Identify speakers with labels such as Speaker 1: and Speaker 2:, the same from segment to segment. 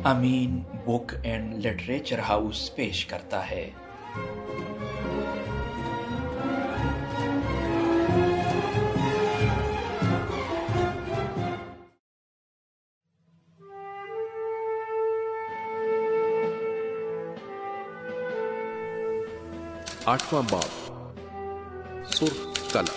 Speaker 1: Amin book and literature house پیش کرتا ہے۔
Speaker 2: آٹھواں باب، سرخ قلم۔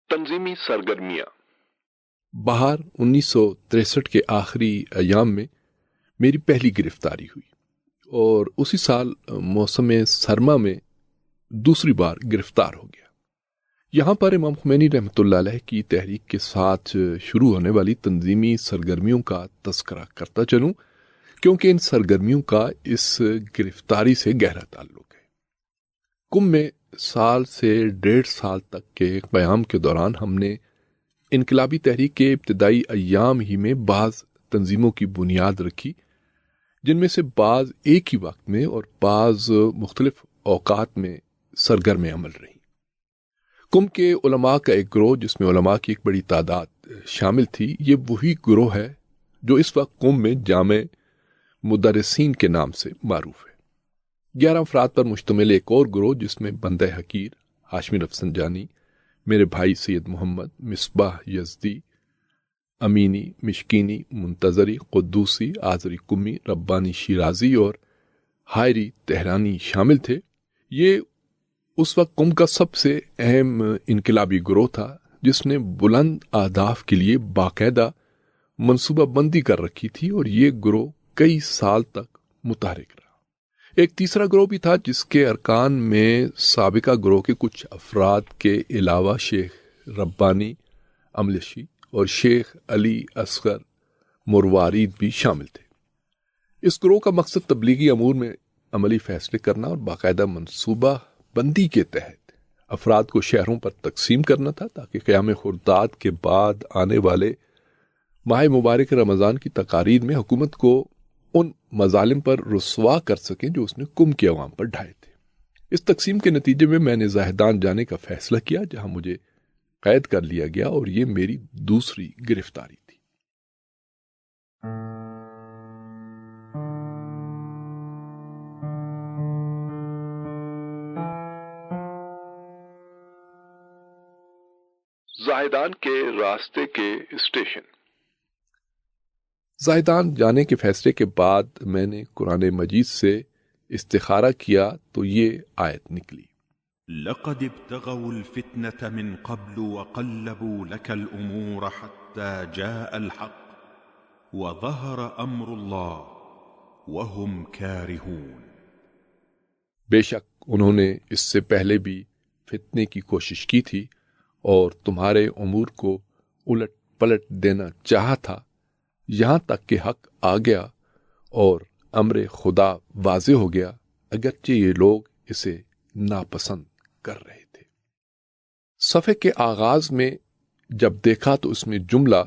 Speaker 2: تنظیمی سرگرمیاں۔ بہار 1963 کے آخری ایام میں میری پہلی گرفتاری ہوئی اور اسی سال موسم سرما میں دوسری بار گرفتار ہو گیا۔ یہاں پر امام خمینی رحمۃ اللہ علیہ کی تحریک کے ساتھ شروع ہونے والی تنظیمی سرگرمیوں کا تذکرہ کرتا چلوں، کیونکہ ان سرگرمیوں کا اس گرفتاری سے گہرا تعلق ہے۔ کم میں سال سے 1.5 سال تک کے قیام کے دوران ہم نے انقلابی تحریک کے ابتدائی ایام ہی میں بعض تنظیموں کی بنیاد رکھی، جن میں سے بعض ایک ہی وقت میں اور بعض مختلف اوقات میں سرگرم عمل رہی۔ کم کے علماء کا ایک گروہ، جس میں علماء کی ایک بڑی تعداد شامل تھی، یہ وہی گروہ ہے جو اس وقت کم میں جامع مدرسین کے نام سے معروف ہے۔ 11 افراد پر مشتمل ایک اور گروہ، جس میں بندہ حقیر، ہاشمی رفسنجانی، میرے بھائی سید محمد، مصباح یزدی، امینی، مشکینی، منتظری، قدوسی، آذری کمی، ربانی شیرازی اور حائری تہرانی شامل تھے۔ یہ اس وقت قم کا سب سے اہم انقلابی گروہ تھا، جس نے بلند اہداف کے لیے باقاعدہ منصوبہ بندی کر رکھی تھی، اور یہ گروہ کئی سال تک متحرک رہا۔ ایک تیسرا گروہ بھی تھا، جس کے ارکان میں سابقہ گروہ کے کچھ افراد کے علاوہ شیخ ربانی املشی اور شیخ علی اصغر مروارید بھی شامل تھے۔ اس گروہ کا مقصد تبلیغی امور میں عملی فیصلے کرنا اور باقاعدہ منصوبہ بندی کے تحت افراد کو شہروں پر تقسیم کرنا تھا، تاکہ قیام خرداد کے بعد آنے والے ماہ مبارک رمضان کی تقاریب میں حکومت کو ان مظالم پر رسوا کر سکیں جو اس نے کم کے عوام پر ڈھائے تھے۔ اس تقسیم کے نتیجے میں میں نے زاہدان جانے کا فیصلہ کیا، جہاں مجھے قید کر لیا گیا، اور یہ میری دوسری گرفتاری تھی۔ زاہدان کے راستے کے اسٹیشن۔ زاہدان جانے کے فیصلے کے بعد میں نے قرآن مجید سے استخارہ کیا تو یہ آیت نکلی:
Speaker 3: لقد ابتغوا الفتنة من قبل وقلبوا لك الأمور حتى جاء الحق وظهر أمر الله وهم كارهون۔
Speaker 2: بے شک انہوں نے اس سے پہلے بھی فتنے کی کوشش کی تھی اور تمہارے امور کو الٹ پلٹ دینا چاہا تھا، یہاں تک کہ حق آ گیا اور امر خدا واضح ہو گیا، اگرچہ یہ لوگ اسے ناپسند کر رہے تھے۔ صفحے کے آغاز میں جب دیکھا تو اس میں جملہ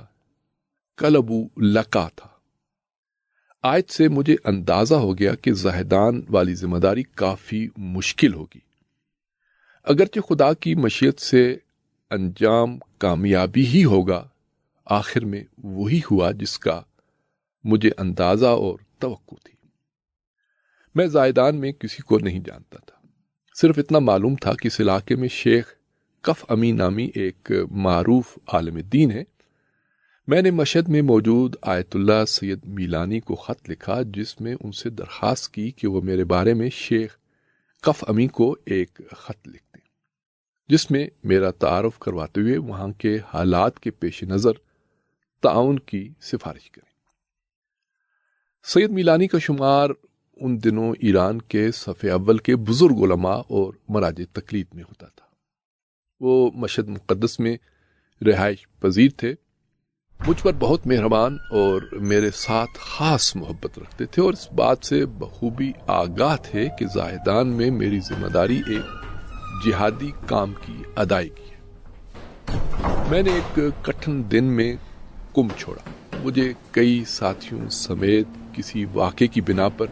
Speaker 2: قلبو لکا تھا۔ آیت سے مجھے اندازہ ہو گیا کہ زاہدان والی ذمہ داری کافی مشکل ہوگی۔ اگرچہ خدا کی مشیت سے انجام کامیابی ہی ہوگا، آخر میں وہی ہوا جس کا مجھے اندازہ اور توقع تھی۔ میں زاہدان میں کسی کو نہیں جانتا تھا، صرف اتنا معلوم تھا کہ اس علاقے میں شیخ کف امی نامی ایک معروف عالم دین ہے۔ میں نے مشہد میں موجود آیت اللہ سید میلانی کو خط لکھا، جس میں ان سے درخواست کی کہ وہ میرے بارے میں شیخ کف امی کو ایک خط لکھ دیں، جس میں میرا تعارف کرواتے ہوئے وہاں کے حالات کے پیش نظر تعاون کی سفارش کریں۔ سید میلانی کا شمار ان دنوں ایران کے صف اول کے بزرگ علماء اور مراجع تقلید میں ہوتا تھا۔ وہ مشہد مقدس میں رہائش پذیر تھے، مجھ پر بہت مہربان اور میرے ساتھ خاص محبت رکھتے تھے، اور اس بات سے بخوبی آگاہ تھے کہ زاہدان میں میری ذمہ داری ایک جہادی کام کی ادائیگی ہے۔ میں نے ایک کٹھن دن میں کمبھ چھوڑا۔ مجھے کئی ساتھیوں سمیت کسی واقعے کی بنا پر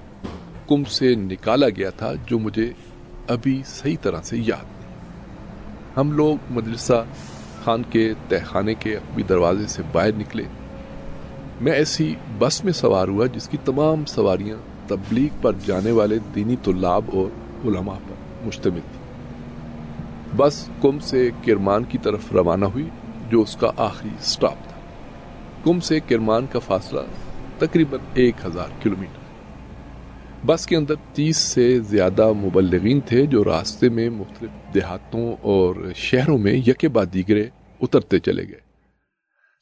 Speaker 2: کمبھ سے نکالا گیا تھا جو مجھے ابھی صحیح طرح سے یاد نہیں۔ ہم لوگ مدرسہ خان کے تہخانے کے عقبی دروازے سے باہر نکلے۔ میں ایسی بس میں سوار ہوا جس کی تمام سواریاں تبلیغ پر جانے والے دینی طلاب اور علماء پر مشتمل تھی۔ بس کمبھ سے کرمان کی طرف روانہ ہوئی جو اس کا آخری سٹاپ تھا۔ کمبھ سے کرمان کا فاصلہ تقریباً 1000 کلومیٹر۔ بس کے اندر 30 سے زیادہ مبلغین تھے جو راستے میں مختلف دیہاتوں اور شہروں میں یکے بعد دیگرے اترتے چلے گئے۔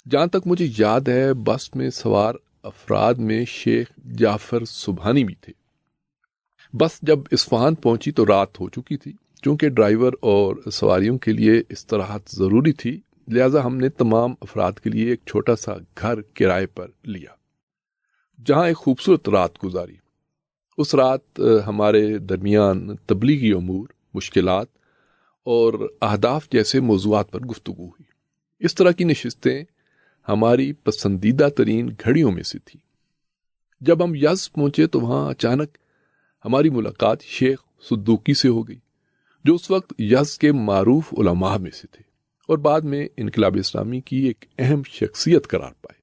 Speaker 2: جہاں تک مجھے یاد ہے بس میں سوار افراد میں شیخ جعفر سبحانی بھی تھے۔ بس جب اصفہان پہنچی تو رات ہو چکی تھی۔ چونکہ ڈرائیور اور سواریوں کے لیے استراحت ضروری تھی لہذا ہم نے تمام افراد کے لیے ایک چھوٹا سا گھر کرائے پر لیا جہاں ایک خوبصورت رات گزاری۔ اس رات ہمارے درمیان تبلیغی امور، مشکلات اور اہداف جیسے موضوعات پر گفتگو ہوئی۔ اس طرح کی نشستیں ہماری پسندیدہ ترین گھڑیوں میں سے تھی۔ جب ہم یزد پہنچے تو وہاں اچانک ہماری ملاقات شیخ صدوقی سے ہو گئی جو اس وقت یزد کے معروف علماء میں سے تھے اور بعد میں انقلاب اسلامی کی ایک اہم شخصیت قرار پائے۔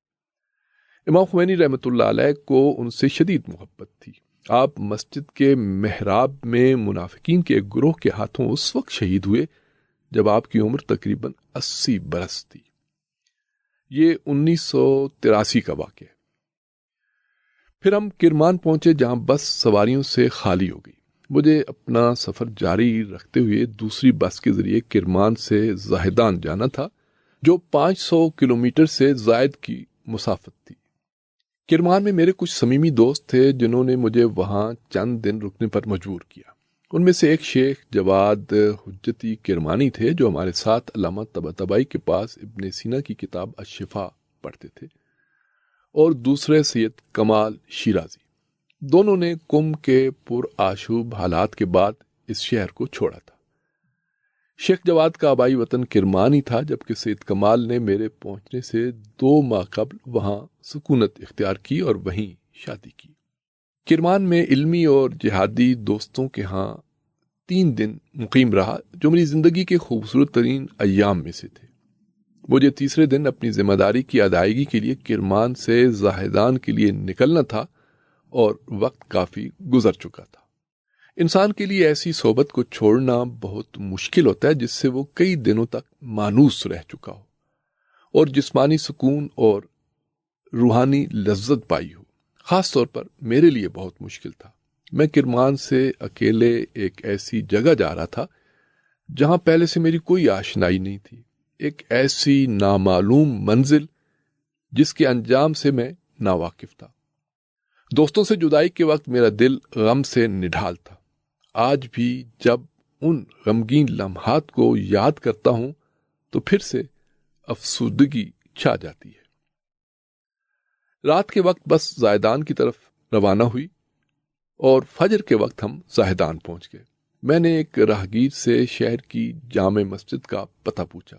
Speaker 2: امام خمینی رحمۃ اللہ علیہ کو ان سے شدید محبت تھی۔ آپ مسجد کے محراب میں منافقین کے ایک گروہ کے ہاتھوں اس وقت شہید ہوئے جب آپ کی عمر تقریباً 80 برس تھی۔ یہ 1983 کا واقعہ ہے۔ پھر ہم کرمان پہنچے جہاں بس سواریوں سے خالی ہو گئی۔ مجھے اپنا سفر جاری رکھتے ہوئے دوسری بس کے ذریعے کرمان سے زاہدان جانا تھا جو 500 کلومیٹر سے زائد کی مسافت تھی۔ کرمان میں میرے کچھ صمیمی دوست تھے جنہوں نے مجھے وہاں چند دن رکنے پر مجبور کیا۔ ان میں سے ایک شیخ جواد حجتی کرمانی تھے جو ہمارے ساتھ علامہ طباطبائی کے پاس ابن سینا کی کتاب الشفا پڑھتے تھے، اور دوسرے سید کمال شیرازی۔ دونوں نے کمبھ کے پرآشوب حالات کے بعد اس شہر کو چھوڑا تھا۔ شیخ جواد کا آبائی وطن کرمان ہی تھا جبکہ سید کمال نے میرے پہنچنے سے 2 ماہ قبل وہاں سکونت اختیار کی اور وہیں شادی کی۔ کرمان میں علمی اور جہادی دوستوں کے ہاں 3 دن مقیم رہا جو میری زندگی کے خوبصورت ترین ایام میں سے تھے۔ مجھے تیسرے دن اپنی ذمہ داری کی ادائیگی کے لیے کرمان سے زاہدان کے لیے نکلنا تھا اور وقت کافی گزر چکا تھا۔ انسان کے لیے ایسی صحبت کو چھوڑنا بہت مشکل ہوتا ہے جس سے وہ کئی دنوں تک مانوس رہ چکا ہو اور جسمانی سکون اور روحانی لذت پائی ہو۔ خاص طور پر میرے لیے بہت مشکل تھا۔ میں کرمان سے اکیلے ایک ایسی جگہ جا رہا تھا جہاں پہلے سے میری کوئی آشنائی نہیں تھی، ایک ایسی نامعلوم منزل جس کے انجام سے میں ناواقف تھا۔ دوستوں سے جدائی کے وقت میرا دل غم سے نڈھال تھا۔ آج بھی جب ان غمگین لمحات کو یاد کرتا ہوں تو پھر سے افسردگی چھا جاتی ہے۔ رات کے وقت بس زاہدان کی طرف روانہ ہوئی اور فجر کے وقت ہم زاہدان پہنچ گئے۔ میں نے ایک راہگیر سے شہر کی جامع مسجد کا پتہ پوچھا۔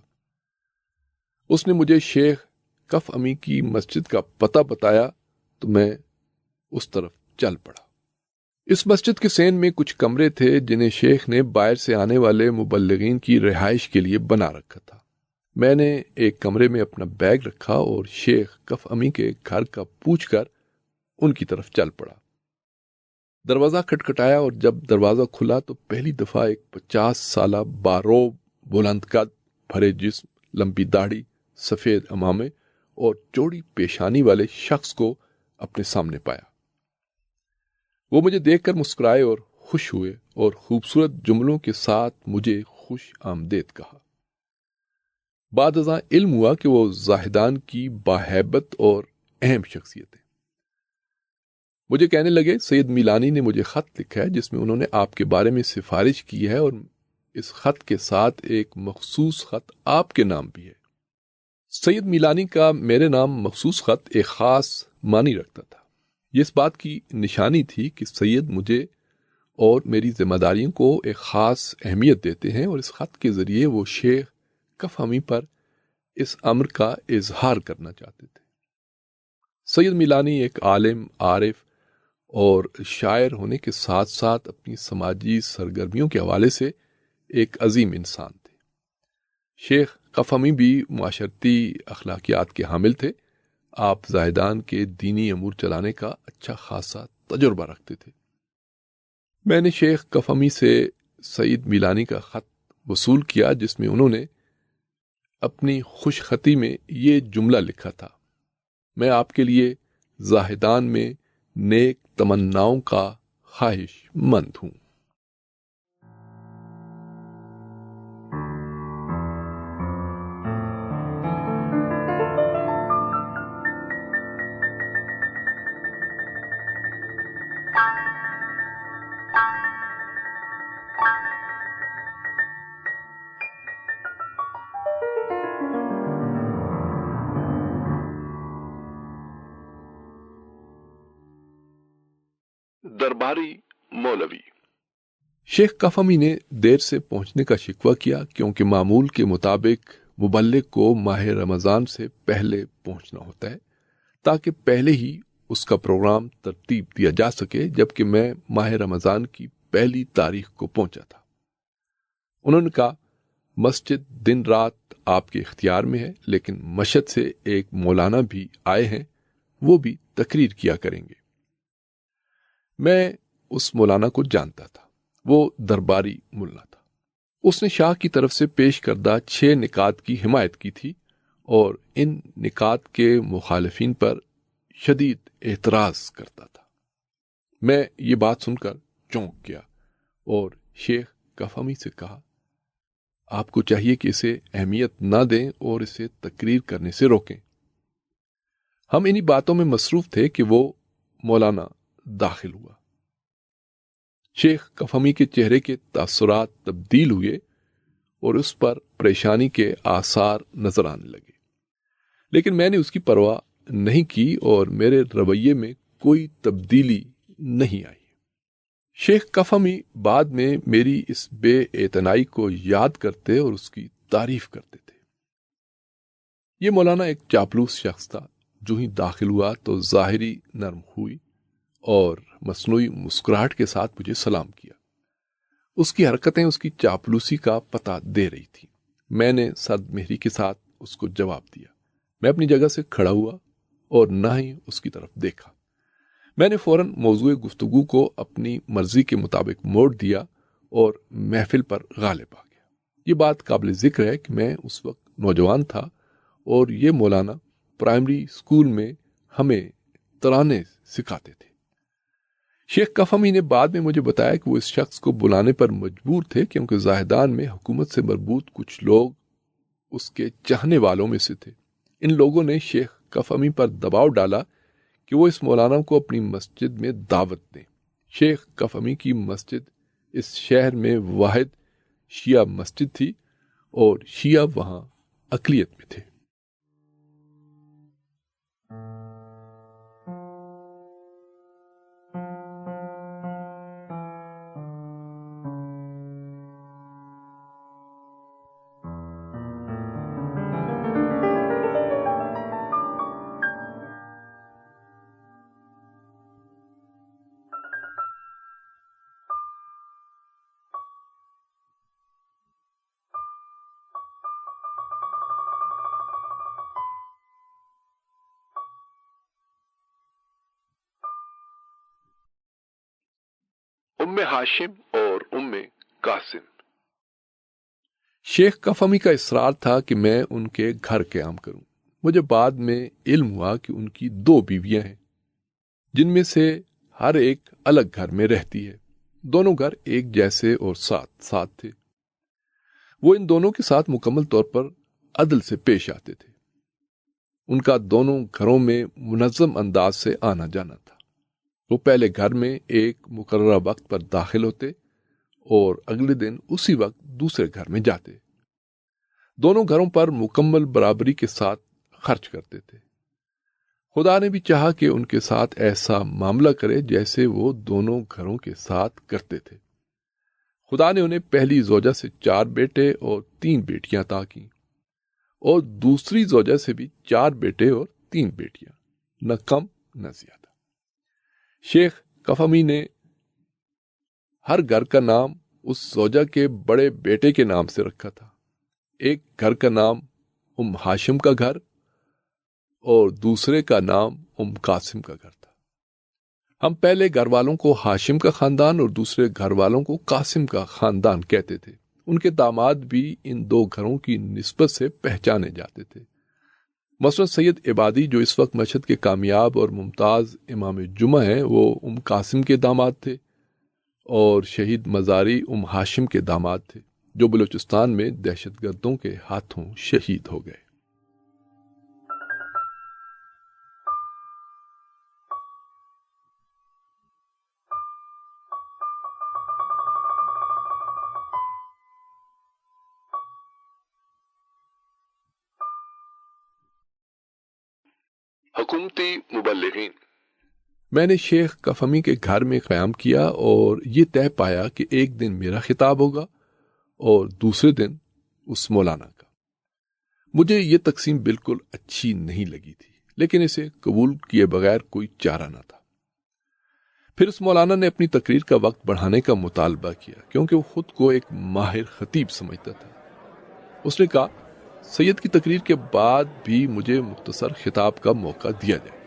Speaker 2: اس نے مجھے شیخ کف امی کی مسجد کا پتہ بتایا تو میں اس طرف چل پڑا۔ اس مسجد کے سین میں کچھ کمرے تھے جنہیں شیخ نے باہر سے آنے والے مبلغین کی رہائش کے لیے بنا رکھا تھا۔ میں نے ایک کمرے میں اپنا بیگ رکھا اور شیخ کف امی کے گھر کا پوچھ کر ان کی طرف چل پڑا۔ دروازہ کھٹکھٹایا اور جب دروازہ کھلا تو پہلی دفعہ ایک 50 سالہ باروب، بلند قد، بھرے جسم، لمبی داڑھی، سفید عمامے اور چوڑی پیشانی والے شخص کو اپنے سامنے پایا۔ وہ مجھے دیکھ کر مسکرائے اور خوش ہوئے اور خوبصورت جملوں کے ساتھ مجھے خوش آمدید کہا۔ بعد ازاں علم ہوا کہ وہ زاہدان کی باہیبت اور اہم شخصیت ہے۔ مجھے کہنے لگے سید میلانی نے مجھے خط لکھا ہے جس میں انہوں نے آپ کے بارے میں سفارش کی ہے اور اس خط کے ساتھ ایک مخصوص خط آپ کے نام بھی ہے۔ سید میلانی کا میرے نام مخصوص خط ایک خاص معنی رکھتا تھا۔ یہ اس بات کی نشانی تھی کہ سید مجھے اور میری ذمہ داریوں کو ایک خاص اہمیت دیتے ہیں، اور اس خط کے ذریعے وہ شیخ کفہمی پر اس امر کا اظہار کرنا چاہتے تھے۔ سید میلانی ایک عالم، عارف اور شاعر ہونے کے ساتھ ساتھ اپنی سماجی سرگرمیوں کے حوالے سے ایک عظیم انسان تھے۔ شیخ کفہمی بھی معاشرتی اخلاقیات کے حامل تھے۔ آپ زاہدان کے دینی امور چلانے کا اچھا خاصا تجربہ رکھتے تھے۔ میں نے شیخ کفہمی سے سید میلانی کا خط وصول کیا، جس میں انہوں نے اپنی خوش خطی میں یہ جملہ لکھا تھا: میں آپ کے لیے زاہدان میں نیک تمناؤں کا خواہش مند ہوں۔ درباری مولوی شیخ کفہمی نے دیر سے پہنچنے کا شکوہ کیا، کیونکہ معمول کے مطابق مبلغ کو ماہ رمضان سے پہلے پہنچنا ہوتا ہے تاکہ پہلے ہی اس کا پروگرام ترتیب دیا جا سکے، جبکہ میں ماہ رمضان کی پہلی تاریخ کو پہنچا تھا۔ انہوں نے کہا، مسجد دن رات آپ کے اختیار میں ہے، لیکن مشہد سے ایک مولانا بھی آئے ہیں، وہ بھی تقریر کیا کریں گے۔ میں اس مولانا کو جانتا تھا، وہ درباری ملا تھا۔ اس نے شاہ کی طرف سے پیش کردہ 6 نکات کی حمایت کی تھی اور ان نکات کے مخالفین پر شدید اعتراض کرتا تھا۔ میں یہ بات سن کر چونک گیا اور شیخ کفہمی سے کہا، آپ کو چاہیے کہ اسے اہمیت نہ دیں اور اسے تقریر کرنے سے روکیں۔ ہم انہی باتوں میں مصروف تھے کہ وہ مولانا داخل ہوا۔ شیخ کفہمی کے چہرے کے تاثرات تبدیل ہوئے اور اس پر پریشانی کے آثار نظر آنے لگے، لیکن میں نے اس کی پرواہ نہیں کی اور میرے رویے میں کوئی تبدیلی نہیں آئی۔ شیخ کفہمی بعد میں میری اس بے اعتنائی کو یاد کرتے اور اس کی تعریف کرتے تھے۔ یہ مولانا ایک چاپلوس شخص تھا۔ جو ہی داخل ہوا تو ظاہری نرم ہوئی اور مصنوعی مسکراہٹ کے ساتھ مجھے سلام کیا۔ اس کی حرکتیں اس کی چاپلوسی کا پتہ دے رہی تھی۔ میں نے سرد مہری کے ساتھ اس کو جواب دیا۔ میں اپنی جگہ سے کھڑا ہوا اور نہ ہی اس کی طرف دیکھا۔ میں نے فوراً موضوع گفتگو کو اپنی مرضی کے مطابق موڑ دیا اور محفل پر غالب آ گیا۔ یہ بات قابل ذکر ہے کہ میں اس وقت نوجوان تھا اور یہ مولانا پرائمری اسکول میں ہمیں ترانے سکھاتے تھے۔ شیخ کفہمی نے بعد میں مجھے بتایا کہ وہ اس شخص کو بلانے پر مجبور تھے، کیونکہ زاہدان میں حکومت سے مربوط کچھ لوگ اس کے چاہنے والوں میں سے تھے۔ ان لوگوں نے شیخ کفہمی پر دباؤ ڈالا کہ وہ اس مولانا کو اپنی مسجد میں دعوت دیں۔ شیخ کفہمی کی مسجد اس شہر میں واحد شیعہ مسجد تھی اور شیعہ وہاں اقلیت میں تھے۔ ام ہاشم اور ام قاسم۔ شیخ کفہمی کا اصرار تھا کہ میں ان کے گھر قیام کروں۔ مجھے بعد میں علم ہوا کہ ان کی 2 بیویاں ہیں، جن میں سے ہر ایک الگ گھر میں رہتی ہے۔ دونوں گھر ایک جیسے اور ساتھ تھے۔ وہ ان دونوں کے ساتھ مکمل طور پر عدل سے پیش آتے تھے۔ ان کا دونوں گھروں میں منظم انداز سے آنا جانا تھا۔ وہ پہلے گھر میں ایک مقررہ وقت پر داخل ہوتے اور اگلے دن اسی وقت دوسرے گھر میں جاتے۔ دونوں گھروں پر مکمل برابری کے ساتھ خرچ کرتے تھے۔ خدا نے بھی چاہا کہ ان کے ساتھ ایسا معاملہ کرے جیسے وہ دونوں گھروں کے ساتھ کرتے تھے۔ خدا نے انہیں پہلی زوجہ سے 4 بیٹے اور 3 بیٹیاں عطا کیں، اور دوسری زوجہ سے بھی 4 بیٹے اور 3 بیٹیاں، نہ کم نہ زیادہ۔ شیخ کفمی نے ہر گھر کا نام اس زوجہ کے بڑے بیٹے کے نام سے رکھا تھا۔ ایک گھر کا نام ہاشم کا گھر اور دوسرے کا نام قاسم کا گھر تھا۔ ہم پہلے گھر والوں کو ہاشم کا خاندان اور دوسرے گھر والوں کو قاسم کا خاندان کہتے تھے۔ ان کے داماد بھی ان 2 گھروں کی نسبت سے پہچانے جاتے تھے۔ مثلا سید عبادی جو اس وقت مشہد کے کامیاب اور ممتاز امام جمعہ ہیں، وہ قاسم کے داماد تھے، اور شہید مزاری ہاشم کے داماد تھے، جو بلوچستان میں دہشت گردوں کے ہاتھوں شہید ہو گئے۔ حکومتی مبلغین۔ میں نے شیخ کفمی کے گھر میں قیام کیا اور یہ طے پایا کہ ایک دن میرا خطاب ہوگا اور دوسرے دن اس مولانا کا۔ مجھے یہ تقسیم بالکل اچھی نہیں لگی تھی، لیکن اسے قبول کیے بغیر کوئی چارہ نہ تھا۔ پھر اس مولانا نے اپنی تقریر کا وقت بڑھانے کا مطالبہ کیا، کیونکہ وہ خود کو ایک ماہر خطیب سمجھتا تھا۔ اس نے کہا سید کی تقریر کے بعد بھی مجھے مختصر خطاب کا موقع دیا جائے۔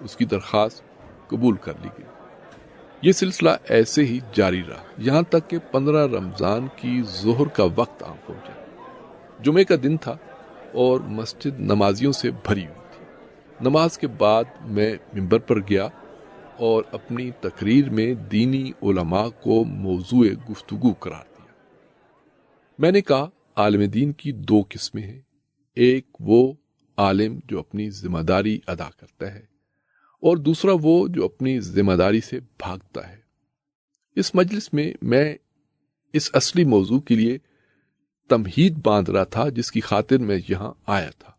Speaker 2: اس کی درخواست قبول کر لی گئی۔ یہ سلسلہ ایسے ہی جاری رہا یہاں تک کہ 15 رمضان کی ظہر کا وقت آ پہنچا۔ جمعے کا دن تھا اور مسجد نمازیوں سے بھری ہوئی تھی۔ نماز کے بعد میں ممبر پر گیا اور اپنی تقریر میں دینی علماء کو موضوع گفتگو قرار دیا۔ میں نے کہا عالم دین کی 2 قسمیں ہیں، ایک وہ عالم جو اپنی ذمہ داری ادا کرتا ہے، اور دوسرا وہ جو اپنی ذمہ داری سے بھاگتا ہے۔ اس مجلس میں اس اصلی موضوع کے لیے تمہید باندھ رہا تھا جس کی خاطر میں یہاں آیا تھا،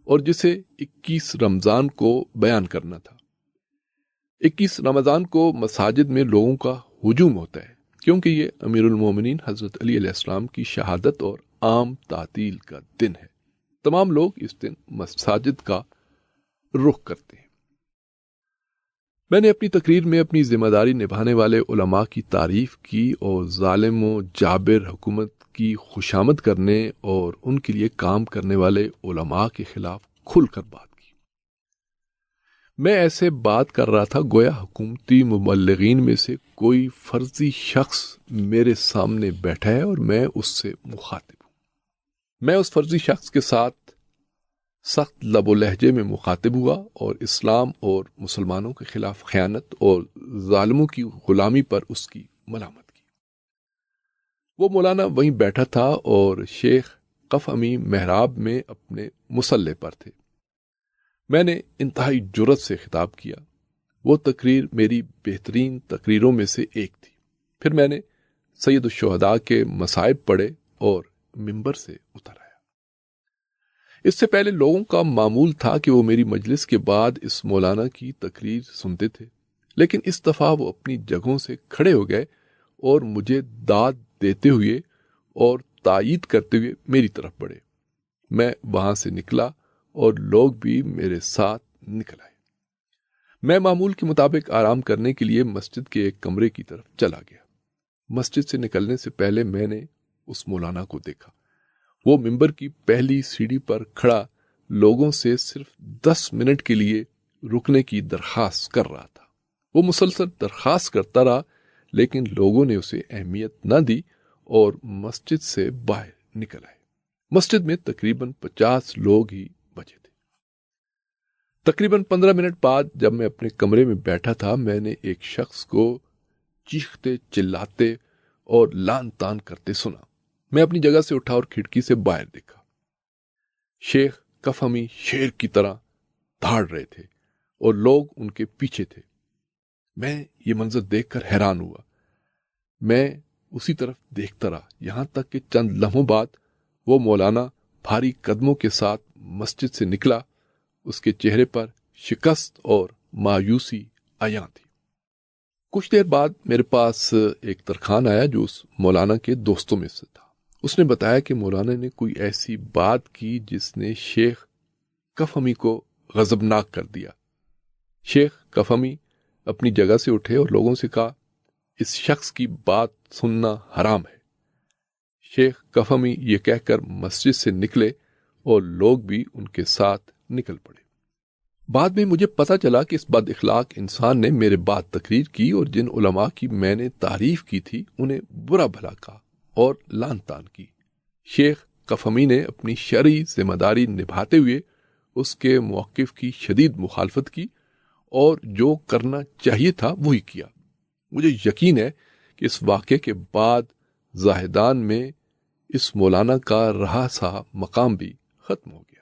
Speaker 2: اور جسے 21 رمضان کو بیان کرنا تھا۔ 21 رمضان کو مساجد میں لوگوں کا ہجوم ہوتا ہے، کیونکہ یہ امیر المومنین حضرت علی علیہ السلام کی شہادت اور عام تعطیل کا دن ہے۔ تمام لوگ اس دن مساجد کا رخ کرتے ہیں۔ میں نے اپنی تقریر میں اپنی ذمہ داری نبھانے والے علماء کی تعریف کی اور ظالم و جابر حکومت کی خوشامد کرنے اور ان کے لیے کام کرنے والے علماء کے خلاف کھل کر بات کی۔ میں ایسے بات کر رہا تھا گویا حکومتی مبلغین میں سے کوئی فرضی شخص میرے سامنے بیٹھا ہے اور میں اس سے مخاطب ہوں۔ میں اس فرضی شخص کے ساتھ سخت لب و لہجے میں مخاطب ہوا اور اسلام اور مسلمانوں کے خلاف خیانت اور ظالموں کی غلامی پر اس کی ملامت کی۔ وہ مولانا وہیں بیٹھا تھا اور شیخ کفمی محراب میں اپنے مصلے پر تھے۔ میں نے انتہائی جرأت سے خطاب کیا۔ وہ تقریر میری بہترین تقریروں میں سے ایک تھی۔ پھر میں نے سید الشہداء کے مصائب پڑھے اور ممبر سے اتر آیا۔ اس سے پہلے لوگوں کا معمول تھا کہ وہ میری مجلس کے بعد اس مولانا کی تقریر سنتے تھے، لیکن اس دفعہ وہ اپنی جگہوں سے کھڑے ہو گئے اور مجھے داد دیتے ہوئے اور تائید کرتے ہوئے میری طرف بڑھے۔ میں وہاں سے نکلا اور لوگ بھی میرے ساتھ نکل آئے۔ میں معمول کے مطابق آرام کرنے کے لیے مسجد کے ایک کمرے کی طرف چلا گیا۔ مسجد سے نکلنے سے پہلے میں نے اس مولانا کو دیکھا۔ وہ ممبر کی پہلی سیڑھی پر کھڑا لوگوں سے صرف 10 منٹ کے لیے رکنے کی درخواست کر رہا تھا۔ وہ مسلسل درخواست کرتا رہا، لیکن لوگوں نے اسے اہمیت نہ دی اور مسجد سے باہر نکل آئے۔ مسجد میں تقریباً 50 لوگ ہی بچے تھے۔ تقریباً 15 منٹ بعد جب میں اپنے کمرے میں بیٹھا تھا، میں نے ایک شخص کو چیختے چلاتے اور لان تان کرتے سنا۔ میں اپنی جگہ سے اٹھا اور کھڑکی سے باہر دیکھا۔ شیخ کفمی شیر کی طرح دھاڑ رہے تھے اور لوگ ان کے پیچھے تھے۔ میں یہ منظر دیکھ کر حیران ہوا۔ میں اسی طرف دیکھتا رہا یہاں تک کہ چند لمحوں بعد وہ مولانا بھاری قدموں کے ساتھ مسجد سے نکلا۔ اس کے چہرے پر شکست اور مایوسی عیاں تھی۔ کچھ دیر بعد میرے پاس ایک ترکھان آیا جو اس مولانا کے دوستوں میں سے تھا۔ اس نے بتایا کہ مولانا نے کوئی ایسی بات کی جس نے شیخ کفہمی کو غضبناک کر دیا۔ شیخ کفہمی اپنی جگہ سے اٹھے اور لوگوں سے کہا، اس شخص کی بات سننا حرام ہے۔ شیخ کفہمی یہ کہہ کر مسجد سے نکلے اور لوگ بھی ان کے ساتھ نکل پڑے۔ بعد میں مجھے پتا چلا کہ اس بد اخلاق انسان نے میرے بعد تقریر کی اور جن علماء کی میں نے تعریف کی تھی انہیں برا بھلا کہا اور لعن طعن کی۔ شیخ کفہمی نے اپنی شرعی ذمہ داری نبھاتے ہوئے اس کے موقف کی شدید مخالفت کی اور جو کرنا چاہیے تھا وہی کیا۔ مجھے یقین ہے کہ اس واقعے کے بعد زاہدان میں اس مولانا کا رہا سا مقام بھی ختم ہو گیا۔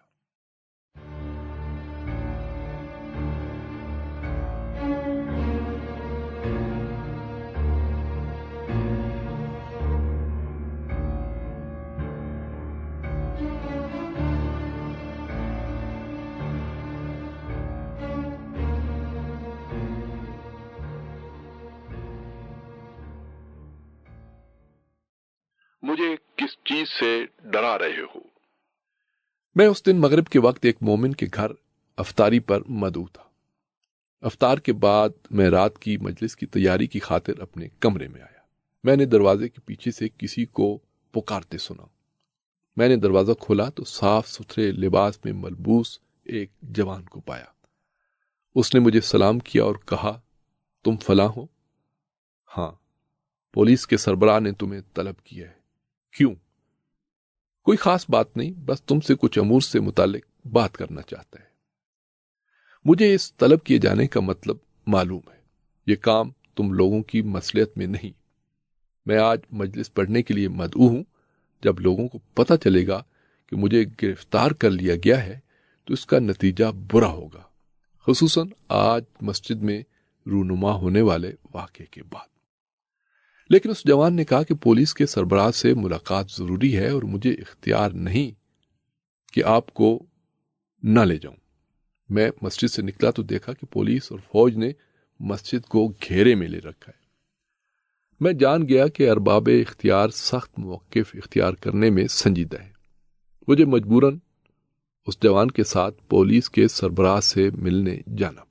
Speaker 2: مجھے کس چیز سے ڈرا رہے ہو؟ میں اس دن مغرب کے وقت ایک مومن کے گھر افطاری پر مدعو تھا۔ افطار کے بعد میں رات کی مجلس کی تیاری کی خاطر اپنے کمرے میں آیا۔ میں نے دروازے کے پیچھے سے کسی کو پکارتے سنا۔ میں نے دروازہ کھولا تو صاف ستھرے لباس میں ملبوس ایک جوان کو پایا۔ اس نے مجھے سلام کیا اور کہا، تم فلاں ہو؟ ہاں، پولیس کے سربراہ نے تمہیں طلب کیا ہے۔ کیوں؟ کوئی خاص بات نہیں، بس تم سے کچھ امور سے متعلق بات کرنا چاہتا ہے۔ مجھے اس طلب کیے جانے کا مطلب معلوم ہے۔ یہ کام تم لوگوں کی مصلحت میں نہیں۔ میں آج مجلس پڑھنے کے لیے مدعو ہوں۔ جب لوگوں کو پتہ چلے گا کہ مجھے گرفتار کر لیا گیا ہے تو اس کا نتیجہ برا ہوگا، خصوصاً آج مسجد میں رونما ہونے والے واقعے کے بعد۔ لیکن اس جوان نے کہا کہ پولیس کے سربراہ سے ملاقات ضروری ہے اور مجھے اختیار نہیں کہ آپ کو نہ لے جاؤں۔ میں مسجد سے نکلا تو دیکھا کہ پولیس اور فوج نے مسجد کو گھیرے میں لے رکھا ہے۔ میں جان گیا کہ ارباب اختیار سخت موقف اختیار کرنے میں سنجیدہ ہے۔ مجھے مجبوراً اس جوان کے ساتھ پولیس کے سربراہ سے ملنے جانا پڑا۔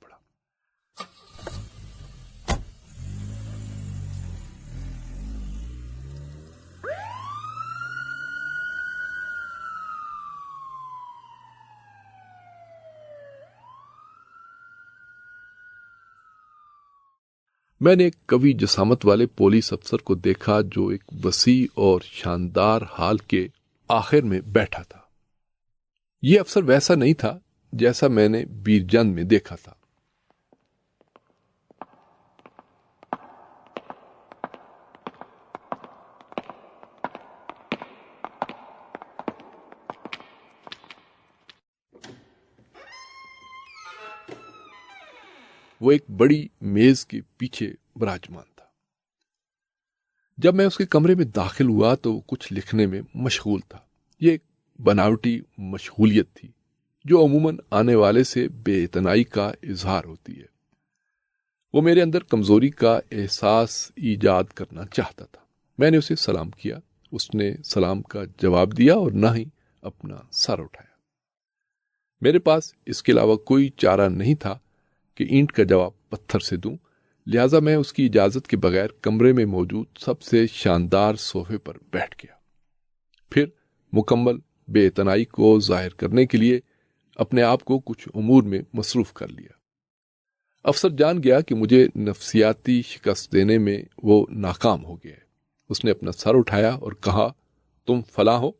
Speaker 2: میں نے ایک قوی جسامت والے پولیس افسر کو دیکھا جو ایک وسیع اور شاندار ہال کے آخر میں بیٹھا تھا۔ یہ افسر ویسا نہیں تھا جیسا میں نے بیرجند میں دیکھا تھا۔ وہ ایک بڑی میز کے پیچھے براجمان تھا۔ جب میں اس کے کمرے میں داخل ہوا تو وہ کچھ لکھنے میں مشغول تھا۔ یہ ایک بناوٹی مشغولیت تھی جو عموماً آنے والے سے بے اعتنائی کا اظہار ہوتی ہے۔ وہ میرے اندر کمزوری کا احساس ایجاد کرنا چاہتا تھا۔ میں نے اسے سلام کیا۔ اس نے سلام کا جواب دیا اور نہ ہی اپنا سر اٹھایا۔ میرے پاس اس کے علاوہ کوئی چارہ نہیں تھا کہ اینٹ کا جواب پتھر سے دوں، لہذا میں اس کی اجازت کے بغیر کمرے میں موجود سب سے شاندار صوفے پر بیٹھ گیا۔ پھر مکمل بے اعتنائی کو ظاہر کرنے کے لیے اپنے آپ کو کچھ امور میں مصروف کر لیا۔ افسر جان گیا کہ مجھے نفسیاتی شکست دینے میں وہ ناکام ہو گیا ہے۔ اس نے اپنا سر اٹھایا اور کہا، تم فلاں ہو؟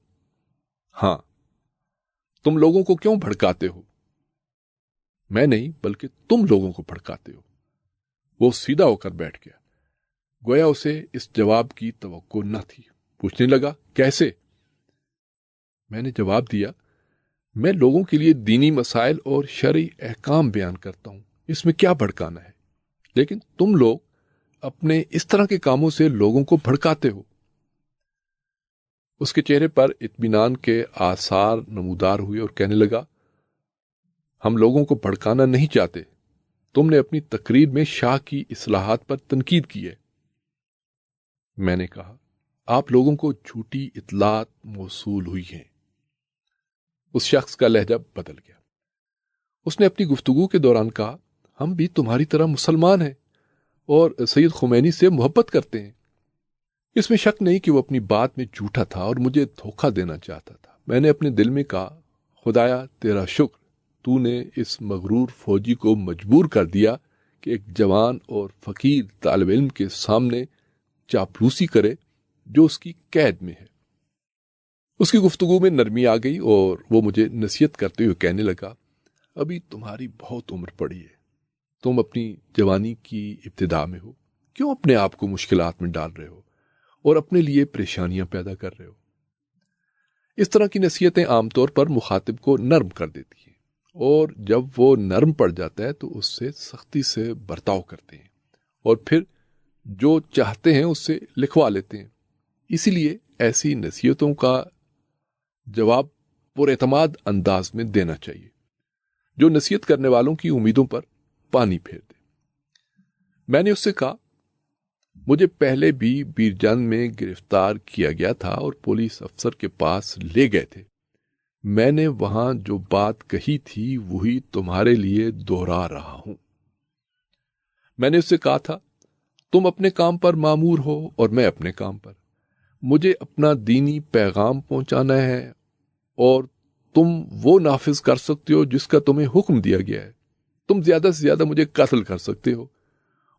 Speaker 2: ہاں۔ تم لوگوں کو کیوں بھڑکاتے ہو؟ میں نہیں بلکہ تم لوگوں کو بھڑکاتے ہو۔ وہ سیدھا ہو کر بیٹھ گیا، گویا اسے اس جواب کی توقع نہ تھی۔ پوچھنے لگا، کیسے؟ میں نے جواب دیا، میں لوگوں کے لیے دینی مسائل اور شرعی احکام بیان کرتا ہوں، اس میں کیا بھڑکانا ہے؟ لیکن تم لوگ اپنے اس طرح کے کاموں سے لوگوں کو بھڑکاتے ہو۔ اس کے چہرے پر اطمینان کے آثار نمودار ہوئے اور کہنے لگا، ہم لوگوں کو بھڑکانا نہیں چاہتے. تم نے اپنی تقریر میں شاہ کی اصلاحات پر تنقید کی ہے. میں نے کہا آپ لوگوں کو جھوٹی اطلاعات موصول ہوئی ہیں. اس شخص کا لہجہ بدل گیا. اس نے اپنی گفتگو کے دوران کہا ہم بھی تمہاری طرح مسلمان ہیں اور سید خمینی سے محبت کرتے ہیں. اس میں شک نہیں کہ وہ اپنی بات میں جھوٹا تھا اور مجھے دھوکہ دینا چاہتا تھا. میں نے اپنے دل میں کہا خدایا تیرا شکر، تو نے اس مغرور فوجی کو مجبور کر دیا کہ ایک جوان اور فقیر طالب علم کے سامنے چاپلوسی کرے جو اس کی قید میں ہے. اس کی گفتگو میں نرمی آ گئی اور وہ مجھے نصیحت کرتے ہوئے کہنے لگا ابھی تمہاری بہت عمر پڑی ہے، تم اپنی جوانی کی ابتدا میں ہو، کیوں اپنے آپ کو مشکلات میں ڈال رہے ہو اور اپنے لیے پریشانیاں پیدا کر رہے ہو. اس طرح کی نصیحتیں عام طور پر مخاطب کو نرم کر دیتی ہیں اور جب وہ نرم پڑ جاتا ہے تو اس سے سختی سے برتاؤ کرتے ہیں اور پھر جو چاہتے ہیں اس سے لکھوا لیتے ہیں. اسی لیے ایسی نصیحتوں کا جواب پر اعتماد انداز میں دینا چاہیے جو نصیحت کرنے والوں کی امیدوں پر پانی پھیر دے. میں نے اس سے کہا مجھے پہلے بھی بیرجان میں گرفتار کیا گیا تھا اور پولیس افسر کے پاس لے گئے تھے. میں نے وہاں جو بات کہی تھی وہی تمہارے لیے دوہرا رہا ہوں. میں نے اس سے کہا تھا تم اپنے کام پر مامور ہو اور میں اپنے کام پر. مجھے اپنا دینی پیغام پہنچانا ہے اور تم وہ نافذ کر سکتے ہو جس کا تمہیں حکم دیا گیا ہے. تم زیادہ سے زیادہ مجھے قتل کر سکتے ہو